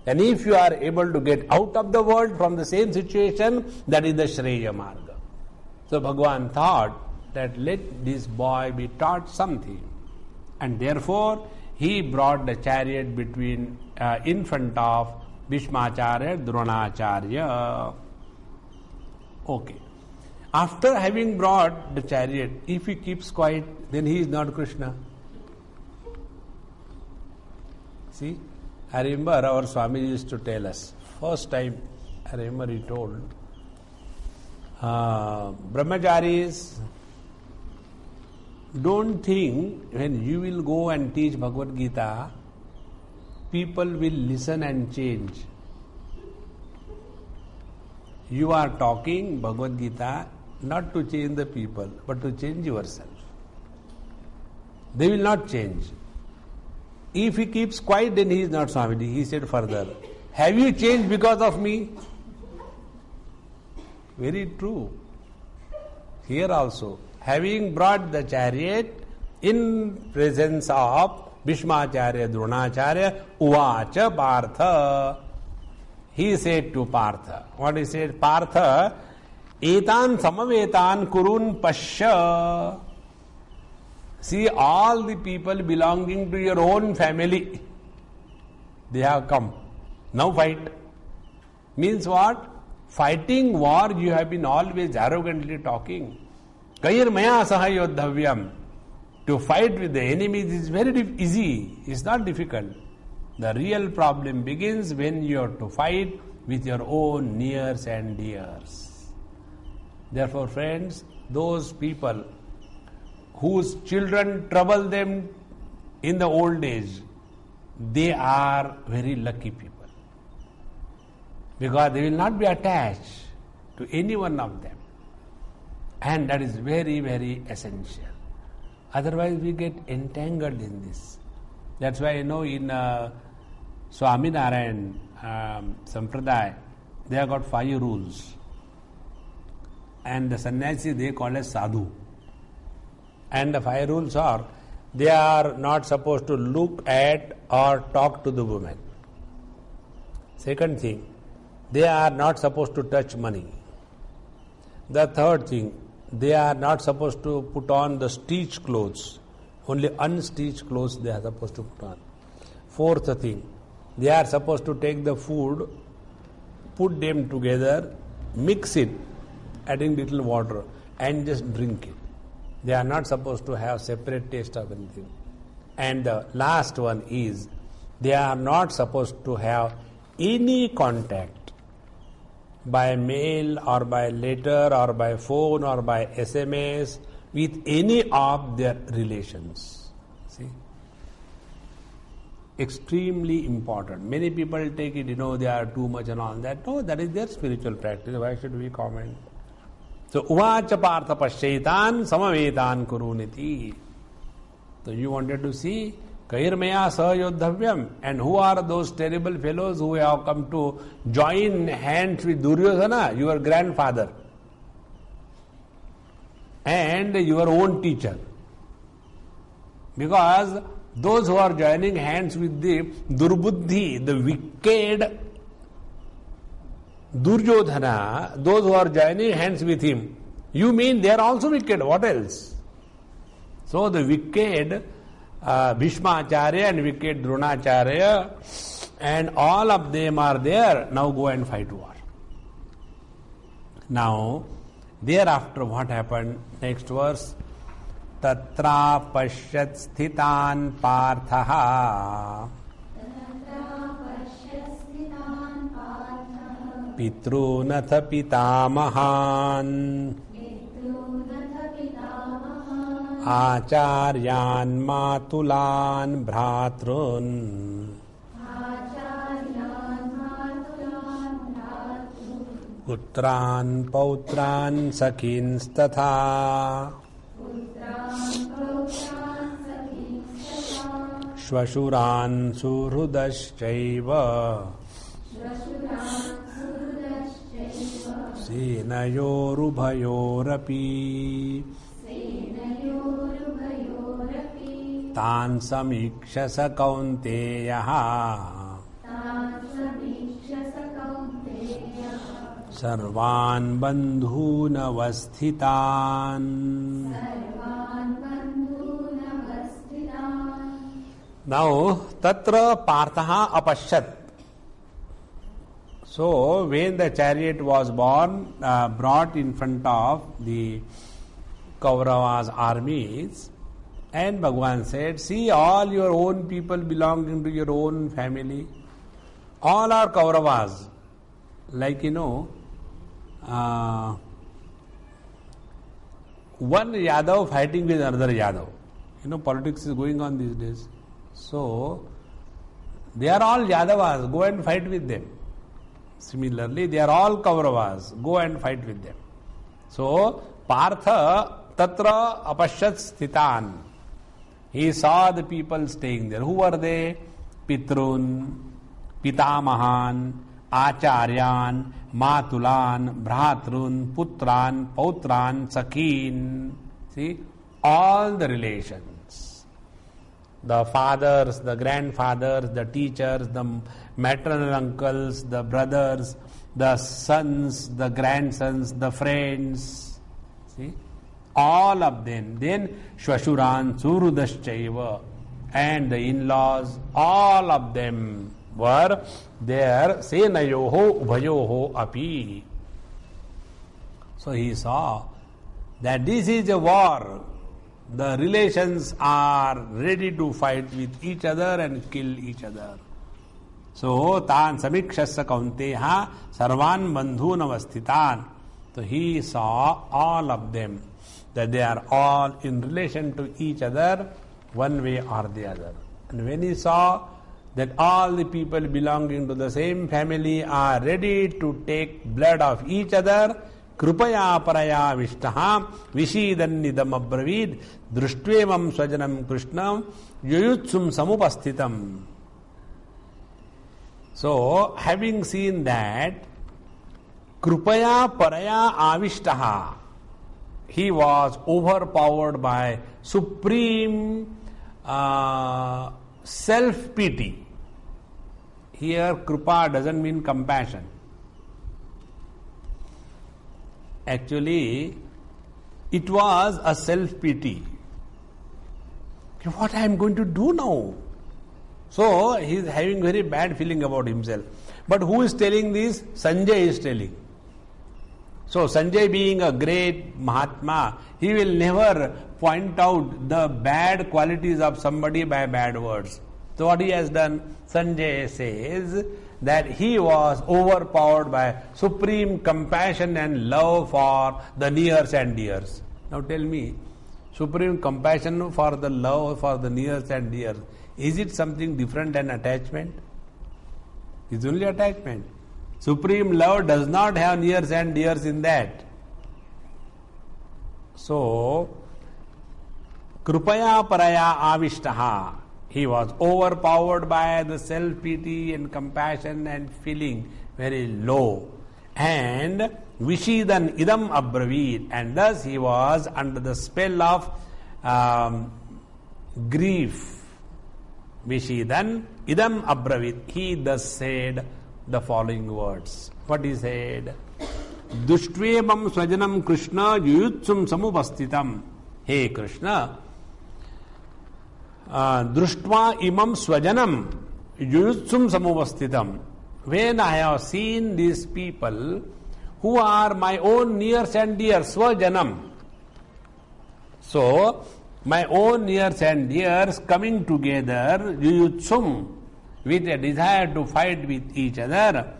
And if you are able to get out of the world from the same situation, that is the Shreya Marga. So Bhagwan thought that let this boy be taught something. And therefore, he brought the chariot in front of Bhishmacharya, Dronacharya. Okay. After having brought the chariot, if he keeps quiet, then he is not Krishna. See, I remember our Swamiji used to tell us, first time I remember he told, Brahmacharis, don't think when you will go and teach Bhagavad Gita, people will listen and change. You are talking Bhagavad Gita not to change the people, but to change yourself. They will not change. If he keeps quiet, then he is not Swamiji. He said further, have you changed because of me? Very true. Here also, having brought the chariot in presence of Bhishmacharya, Dronacharya, Uvacha Partha. He said to Partha, what he said? Partha, Etan Samavetan Kurun Bhashya. See, all the people belonging to your own family, they have come. Now fight. Means what? Fighting war, you have been always arrogantly talking. Kair maya saha yodhavyam. To fight with the enemies is very easy. It's not difficult. The real problem begins when you have to fight with your own nears and dears. Therefore, friends, those people whose children trouble them in the old age, they are very lucky people. Because they will not be attached to any one of them. And that is very, very essential. Otherwise, we get entangled in this. That's why, in Swami Narayan Sampradaya, they have got 5 rules. And the sannyasi they call as sadhu. And the 5 rules are, they are not supposed to look at or talk to the woman. Second thing, they are not supposed to touch money. The third thing, they are not supposed to put on the stitched clothes. Only unstitched clothes they are supposed to put on. Fourth thing, they are supposed to take the food, put them together, mix it, adding little water, and just drink it. They are not supposed to have separate taste of anything. And the last one is, they are not supposed to have any contact by mail or by letter or by phone or by SMS with any of their relations. See? Extremely important. Many people take it, they are too much and all that. No, that is their spiritual practice. Why should we comment? So, Uvacha Partha Pasyaitan Samavetan Kuruniti. So, you wanted to see Kairmaya Sahayodhavyam. And who are those terrible fellows who have come to join hands with Duryodhana, your grandfather, and your own teacher? Because those who are joining hands with the Durbuddhi, the wicked Duryodhana, those who are joining hands with him, you mean they are also wicked? What else? So the wicked Bhishmacharya and wicked Dronacharya, and all of them are there. Now go and fight war. Now, thereafter what happened? Next verse. Tatra pashyat sthitan parthaha Pitrunath pitamahan Acharyan matulan bhratrun Putran pautran sakhinstatha Shvashuran suhrudaschaiva Senayorubhayorapi Tan samikshasa kaunteyaha Sarvan bandhuna vasthitan. Now, tatra parthaha apashyat. So when the chariot was brought in front of the Kauravas' armies, and Bhagavan said, see, all your own people belonging to your own family, all are Kauravas. Like, one Yadav fighting with another Yadav. Politics is going on these days. So, they are all Yadavas, go and fight with them. Similarly, they are all Kauravas, go and fight with them. So, Partha tatra apashyat sthitan. He saw the people staying there. Who were they? Pitrun, Pitamahan, Acharyan, Matulan, Bhratrun, Putran, Pautran, Sakin. See, all the relations. The fathers, the grandfathers, the teachers, the maternal uncles, the brothers, the sons, the grandsons, the friends. See, all of them. Then Shvashuran, Surudaschaiva, and the in-laws, all of them were there. Senayoho ubhayoho api. So he saw that this is a war. The relations are ready to fight with each other and kill each other. So tan samikshasya kaunteha sarvan bandhu navasthitan. So he saw all of them, that they are all in relation to each other one way or the other. And when he saw that all the people belonging to the same family are ready to take blood of each other, krupaya paraya vishtaha vishidannidam abravid drushtvevam swajanam krishnam yuyutsum samupasthitam. So, having seen that, krupaya paraya avishtaha, he was overpowered by supreme self-pity. Here, krupa doesn't mean compassion. Actually, it was a self-pity. What I am going to do now? So, he is having very bad feeling about himself. But who is telling this? Sanjay is telling. So, Sanjay being a great Mahatma, he will never point out the bad qualities of somebody by bad words. So, what he has done? Sanjay says that he was overpowered by supreme compassion and love for the nears and dears. Now tell me, supreme compassion for the love for the nears and dears, is it something different than attachment? It's only attachment. Supreme love does not have nears and dears in that. So, krupaya paraya avishtaha, he was overpowered by the self-pity and compassion and feeling very low. And vishidan idam abravid, and thus he was under the spell of grief. Vishidan idam abravid, he thus said the following words. What he said? Dushtvevam swajanam Krishna yuyutsum samupastitam. Hey Krishna, društva imam swajanam yuyutsum samupastitam. When I have seen these people who are my own nears and dears, swajanam. So, my own nears and dears coming together, yuyutsum, with a desire to fight with each other.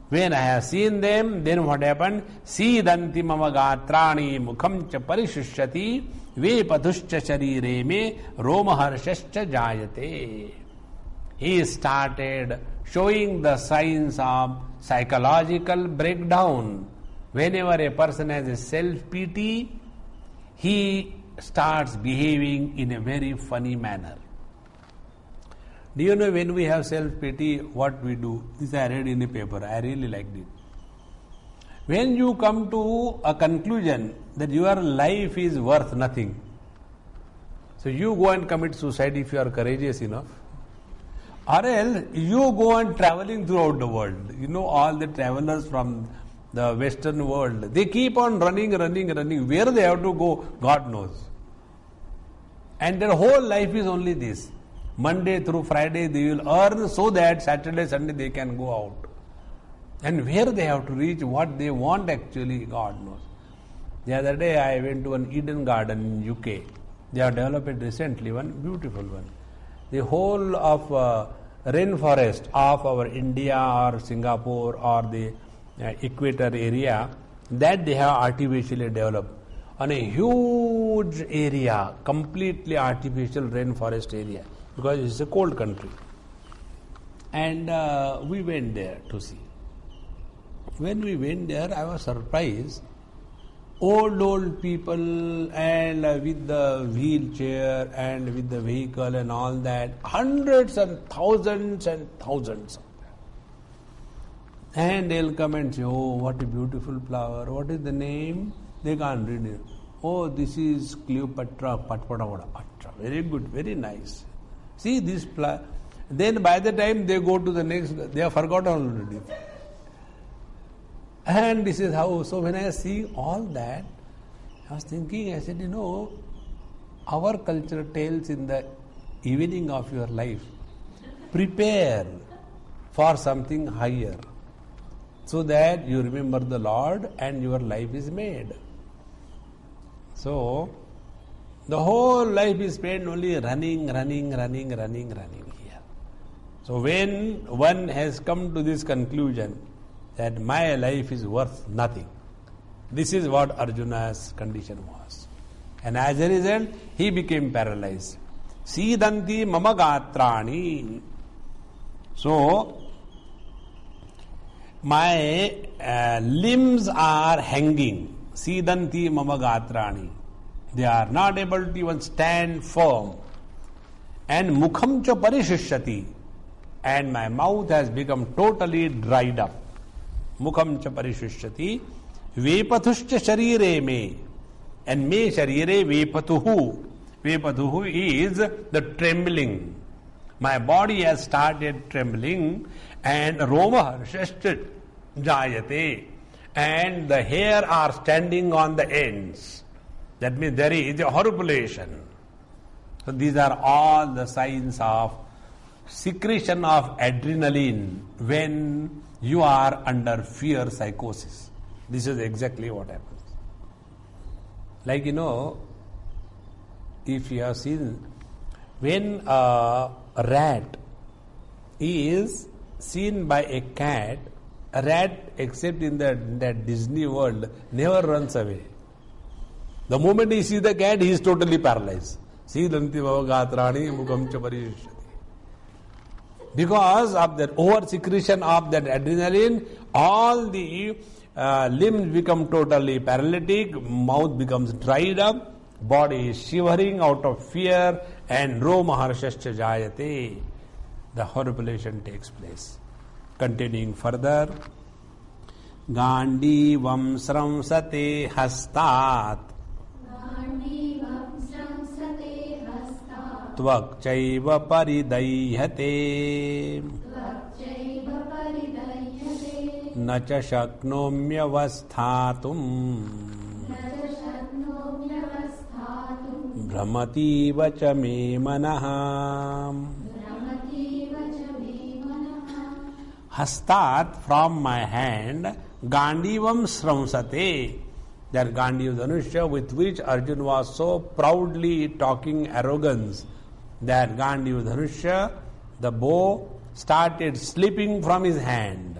When I have seen them, then what happened? Sidanti mama gatrani mukham cha parishishyati vepathuscha sharire me romaharshascha jayate. He started showing the signs of psychological breakdown. Whenever a person has a self-pity, he starts behaving in a very funny manner. Do you know when we have self-pity, what we do? This I read in a paper. I really liked it. When you come to a conclusion that your life is worth nothing, so you go and commit suicide if you are courageous enough, or else you go on traveling throughout the world. You know, all the travelers from the Western world, they keep on running. Where they have to go, God knows. And their whole life is only this. Monday through Friday they will earn so that Saturday, Sunday they can go out. And where they have to reach, what they want actually, God knows. The other day I went to an Eden garden in UK. They have developed recently one beautiful one. The whole of rainforest of our India or Singapore or the equator area, that they have artificially developed on a huge area, completely artificial rainforest area, because it's a cold country. And we went there to see. When we went there, I was surprised. Old people and with the wheelchair and with the vehicle and all that, hundreds and thousands of them. And they'll come and say, oh, what a beautiful flower, what is the name? They can't read it. Oh, this is Cleopatra, very good, very nice. See this flower. Then by the time they go to the next, they have forgotten already. And this is how, so when I see all that, I was thinking, I said, our culture tells in the evening of your life, prepare for something higher, so that you remember the Lord and your life is made. So, the whole life is spent only running here. So when one has come to this conclusion, that my life is worth nothing. This is what Arjuna's condition was. And as a result, he became paralyzed. Sidanti mama gatrani. So, my limbs are hanging. Sidanti mama gatrani. They are not able to even stand firm. And mukham cha parishishyati. And my mouth has become totally dried up. Mukham cha parishishyati, vepatushcha sharire me, and me sharire vepatuhu. Vepatuhu is the trembling. My body has started trembling, and roma harshashcha jayate, and the hair are standing on the ends. That means there is a horripilation. So these are all the signs of secretion of adrenaline when you are under fear psychosis. This is exactly what happens. Like, if you have seen, when a rat is seen by a cat, a rat, except in that Disney world, never runs away. The moment he sees the cat, he is totally paralyzed. Sidanti bhavagatrani mukham cha parishishyati. Because of that over secretion of that adrenaline, all the limbs become totally paralytic, mouth becomes dried up, body is shivering out of fear, and roma harshascha jayate. The horripilation takes place. Continuing further, Gandivam sramsate hastat Tvak chaiva paridayyate Nacha shaknomyavasthatum Brahmati vacha me manaha. Hastat, from my hand, Gandivam sramsate. That Gandiva Dhanusya with which Arjuna was so proudly talking arrogance, that Gandiva Dhanusya, the bow, started slipping from his hand.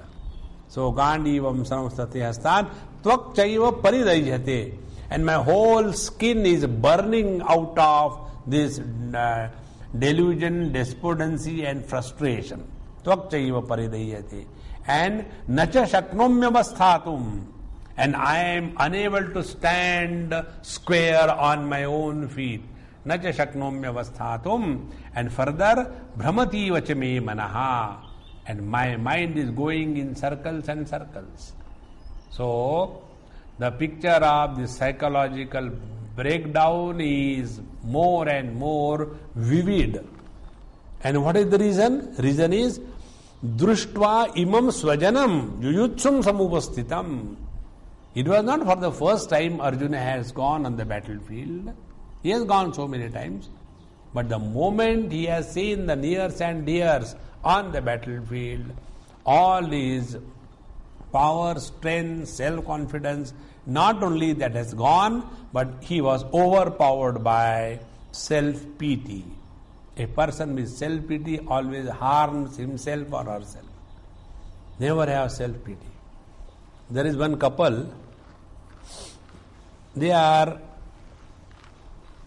So Gandivam sramsate hastat tvak chaiva paridayyate. And my whole skin is burning out of this delusion, despondency and frustration. Tvak chaiva paridayyate. And nacha shaknomyavasthatum. And I am unable to stand square on my own feet. Nacha shaknomyavasthatum. And further, brahmati vacha me manaha. And my mind is going in circles and circles. So, the picture of the psychological breakdown is more and more vivid. And what is the reason? Reason is, Društva imam svajanam yuyutsum samupastitam. It was not for the first time Arjuna has gone on the battlefield. He has gone so many times. But the moment he has seen the nears and dears on the battlefield, all his power, strength, self-confidence. Not only that has gone, but he was overpowered by self-pity. A person with self-pity always harms himself or herself. Never have self-pity. There is one couple, they are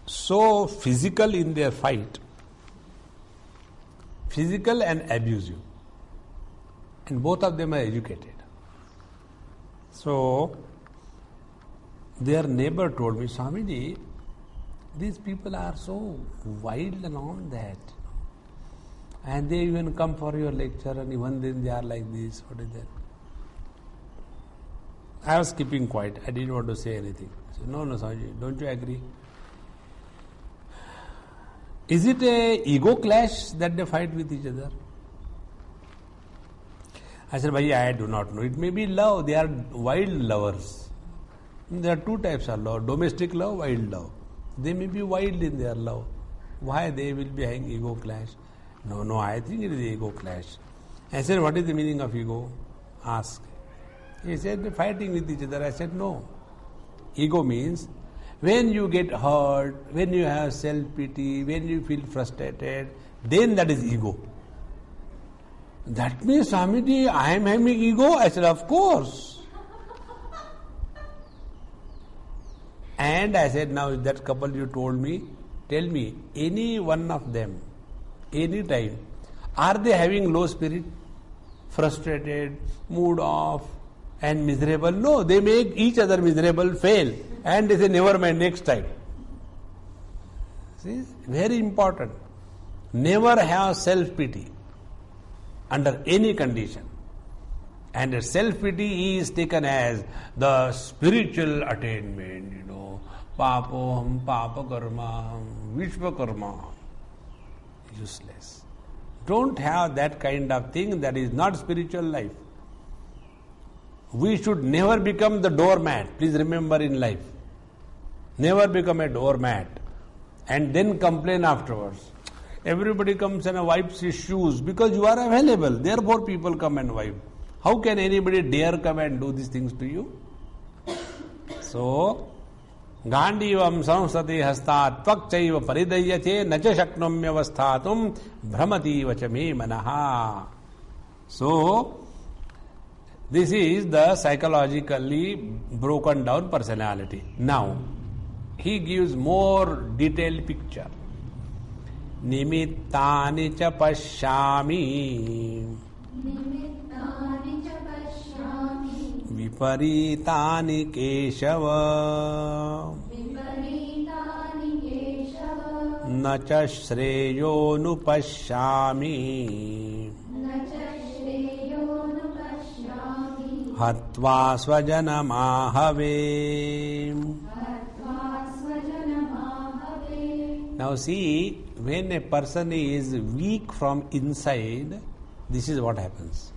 so physical in their fight, physical and abusive. And both of them are educated. So, their neighbor told me, Swamiji, these people are so wild and all that. And they even come for your lecture and even then they are like this. What is that? I was keeping quiet. I didn't want to say anything. I said, no, Swamiji, don't you agree? Is it a ego clash that they fight with each other? I said, Bhaiya, I do not know. It may be love. They are wild lovers. There are two types of love. Domestic love, wild love. They may be wild in their love. Why they will be having ego clash? No, I think it is ego clash. I said, what is the meaning of ego? Ask. He said, fighting with each other. I said, no. Ego means when you get hurt, when you have self-pity, when you feel frustrated, then that is ego. That means, Swamiji, I am having ego? I said, of course. And I said, now that couple you told me, tell me, any one of them, any time, are they having low spirit, frustrated, mood off, and miserable? No, they make each other miserable, fail, and they say, never mind, next time. See, very important. Never have self-pity under any condition. And self-pity is taken as the spiritual attainment, Papoham, Papa Karma, Vishwa Karma. Useless. Don't have that kind of thing. That is not spiritual life. We should never become the doormat. Please remember in life. Never become a doormat and then complain afterwards. Everybody comes and wipes his shoes because you are available. Therefore people come and wipe. How can anybody dare come and do these things to you? So, Gandivam samsati hastat tvakchaiva paridayyate nacha shaknomyavasthatum bhramati vachame manaha. So, this is the psychologically broken down personality. Now, he gives more detailed picture. Nimittani cha pashyami viparitani keshava na cha shreyo nupashyami hatva svajanamahave. Now see, when a person is weak from inside, this is what happens.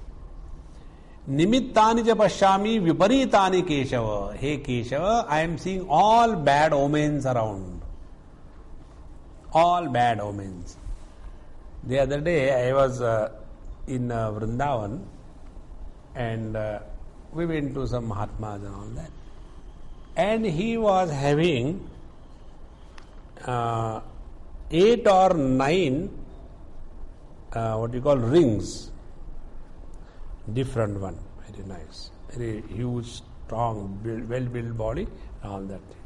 Nimittani ja pashyami viparitani keshava. Hey Keshava, I am seeing all bad omens around. All bad omens. The other day I was in Vrindavan and we went to some Mahatmas and all that. And he was having 8 or 9 what you call rings. Different one, very nice, very huge, strong, well-built body, all that thing.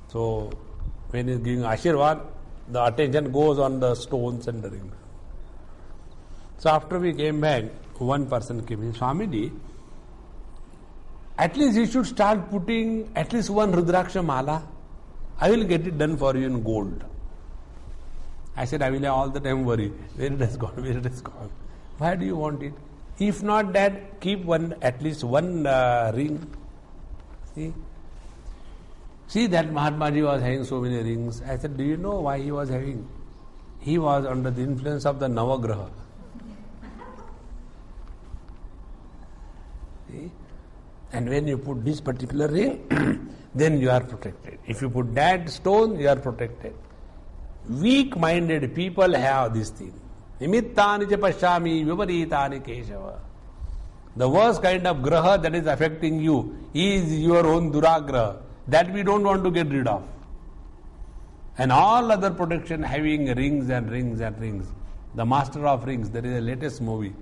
So, when he is giving Ashirvad, the attention goes on the stones and the rings. So, after we came back, one person came in, Swamiji, at least you should start putting at least one Rudraksha mala. I will get it done for you in gold. I said, I will all the time worry, where it has gone, where it has gone. Why do you want it? If not that, keep at least one ring. See that Mahatmaji was having so many rings. I said, do you know why he was having? He was under the influence of the Navagraha. See? And when you put this particular ring, then you are protected. If you put that stone, you are protected. Weak-minded people have this thing. Nimittani cha pashyami viparitani keshava. The worst kind of graha that is affecting you is your own duragraha. That we don't want to get rid of. And all other protection having rings and rings and rings. The Master of Rings, there is a latest movie,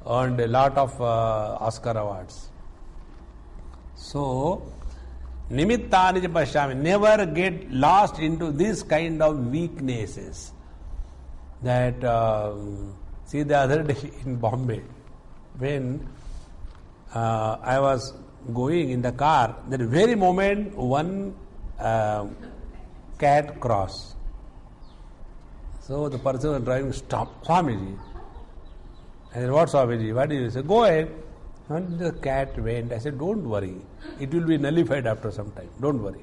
earned a lot of Oscar awards. So, nimittani pashyami, never get lost into this kind of weaknesses. That, see, the other day in Bombay, when I was going in the car, that very moment one cat crossed. So the person was driving, stop, Swamiji. I said, what Swamiji? What did you say? Go ahead. And the cat went. I said, don't worry. It will be nullified after some time. Don't worry.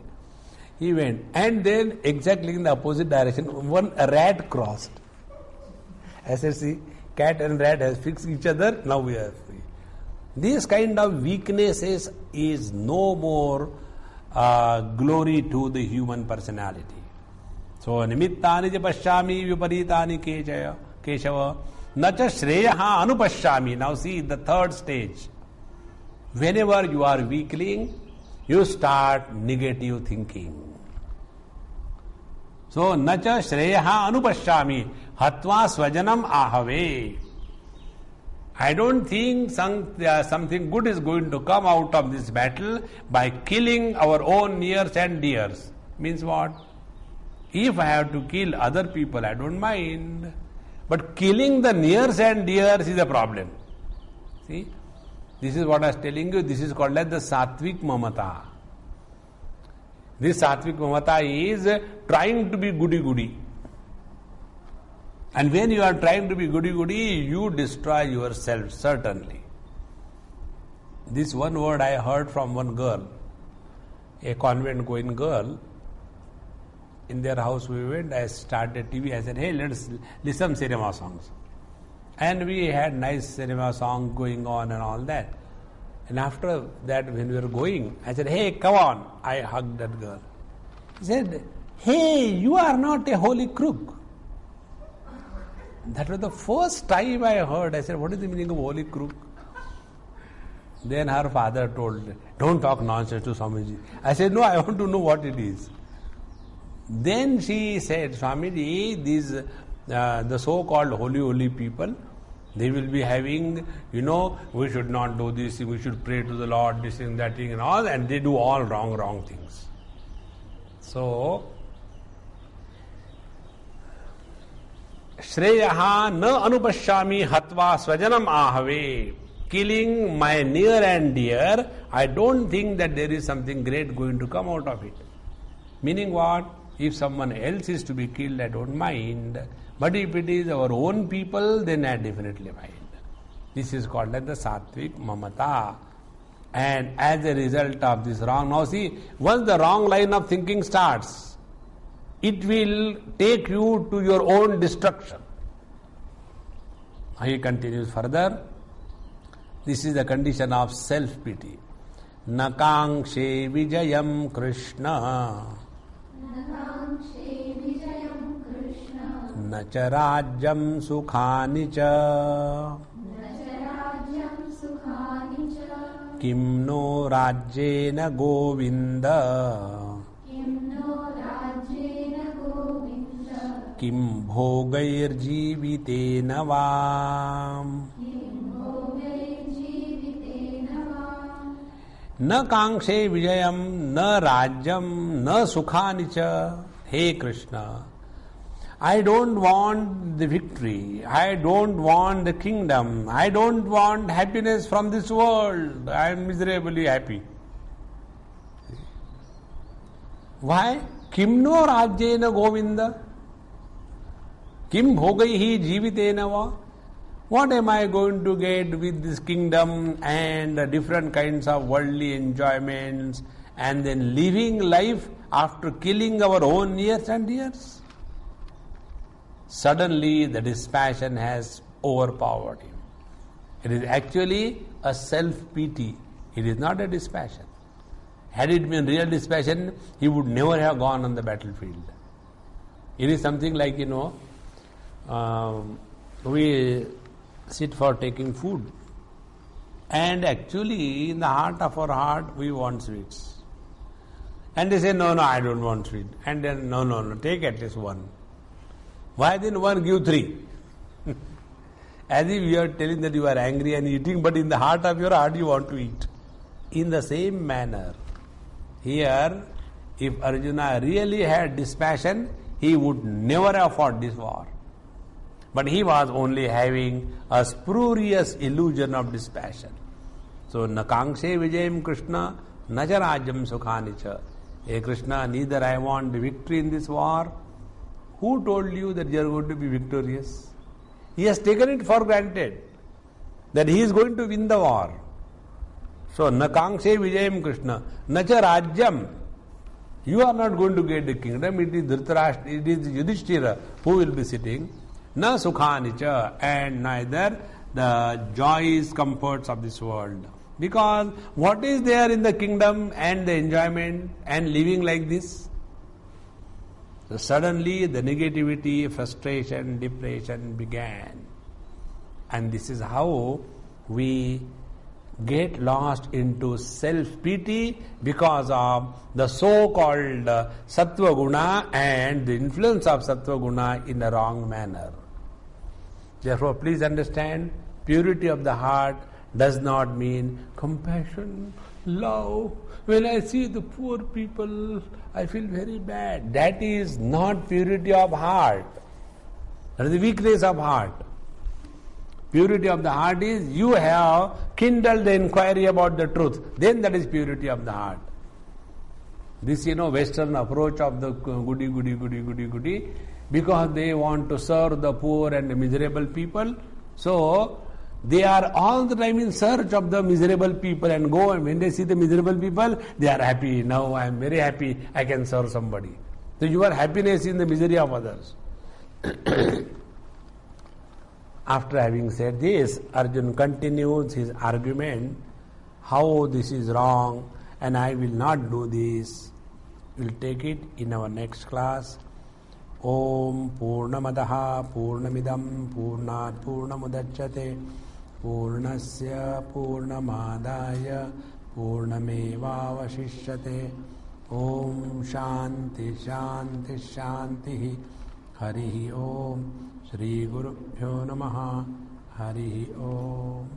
He went. And then exactly in the opposite direction, a rat crossed. I said, see, cat and rat has fixed each other. Now we are free. This kind of weaknesses is no more glory to the human personality. So, nimittani ja pashyami viparitani keshava nacha shreyaha anupashyami. Now see the third stage. Whenever you are weakling, you start negative thinking. So, nacha shreyaha anupashyami hatva swajanam ahave. I don't think something good is going to come out of this battle by killing our own nears and dears. Means what? If I have to kill other people, I don't mind. But killing the nears and dears is a problem. See? This is what I was telling you. This is called as the Sattvic Mamata. This Sattvic Mamata is trying to be goody-goody. And when you are trying to be goody-goody, you destroy yourself, certainly. This one word I heard from one girl, a convent-going girl. In their house we went, I started TV, I said, hey, let's listen cinema songs. And we had nice cinema songs going on and all that. And after that, when we were going, I said, hey, come on. I hugged that girl. He said, hey, you are not a holy crook. That was the first time I heard. I said, what is the meaning of holy crook? Then her father told, don't talk nonsense to Swamiji. I said, no, I want to know what it is. Then she said, Swamiji, these the so-called holy people, they will be having, we should not do this, we should pray to the Lord, this thing, that thing and all, and they do all wrong things. So, Shreyaha na anupashyami hatva swajanam ahave. Killing my near and dear, I don't think that there is something great going to come out of it. Meaning what? If someone else is to be killed, I don't mind. But if it is our own people, then I definitely mind. This is called as the Sattvic Mamata. And as a result of this wrong, now see, once the wrong line of thinking starts, it will take you to your own destruction. He continues further. This is the condition of self-pity. Nakangshe vijayam Krishna nacha rajyam sukhani cha kim no rajyena govinda kim bhogair jivitena vam na kangshe vijayam na rajyam na sukhani cha. Hey Krishna, I don't want the victory, I don't want the kingdom, I don't want happiness from this world. I am miserably happy. Why? Kim no rajyena govinda kim bhogaihi jivitena va. What am I going to get with this kingdom and different kinds of worldly enjoyments and then living life after killing our own nears and dears? Suddenly the dispassion has overpowered him. It is actually a self-pity. It is not a dispassion. Had it been real dispassion, he would never have gone on the battlefield. It is something like, we sit for taking food And actually, in the heart of our heart, we want sweets. And they say, no, I don't want sweet. And then, no, take at least one. Why then one, give three? As if you are telling that you are angry and eating, but in the heart of your heart you want to eat. In the same manner, here, if Arjuna really had dispassion, he would never have fought this war. But he was only having a spurious illusion of dispassion. So, na kangshe vijayam Krishna, na cha rajyam sukhanicha. Hey Krishna, neither I want the victory in this war. Who told you that you are going to be victorious? He has taken it for granted that he is going to win the war. So, na kangshe vijayam Krishna, na cha rajyam. You are not going to get the kingdom. It is Dhritarashtra, it is Yudhishthira who will be sitting. Na sukhanicha, and neither the joys, comforts of this world. Because what is there in the kingdom and the enjoyment and living like this? So suddenly the negativity, frustration, depression began. And this is how we get lost into self-pity because of the so-called sattva guna and the influence of sattva guna in a wrong manner. Therefore, please understand, purity of the heart does not mean compassion, love. When I see the poor people, I feel very bad. That is not purity of heart. That is the weakness of heart. Purity of the heart is you have kindled the inquiry about the truth. Then that is purity of the heart. This, Western approach of the goody, because they want to serve the poor and the miserable people. So, they are all the time in search of the miserable people and go, and when they see the miserable people, they are happy. Now I am very happy, I can serve somebody. So, your happiness in the misery of others. After having said this, Arjuna continues his argument, how this is wrong and I will not do this. We will take it in our next class. Om Purnamadaha Purnamidam Purnat Purnamudachyate Purnasya Purnamadaya Purnamevavashishyate. Om Shanti Shanti Shanti. Harihi Om. Shri Gurubhyo Namaha. Harihi Om.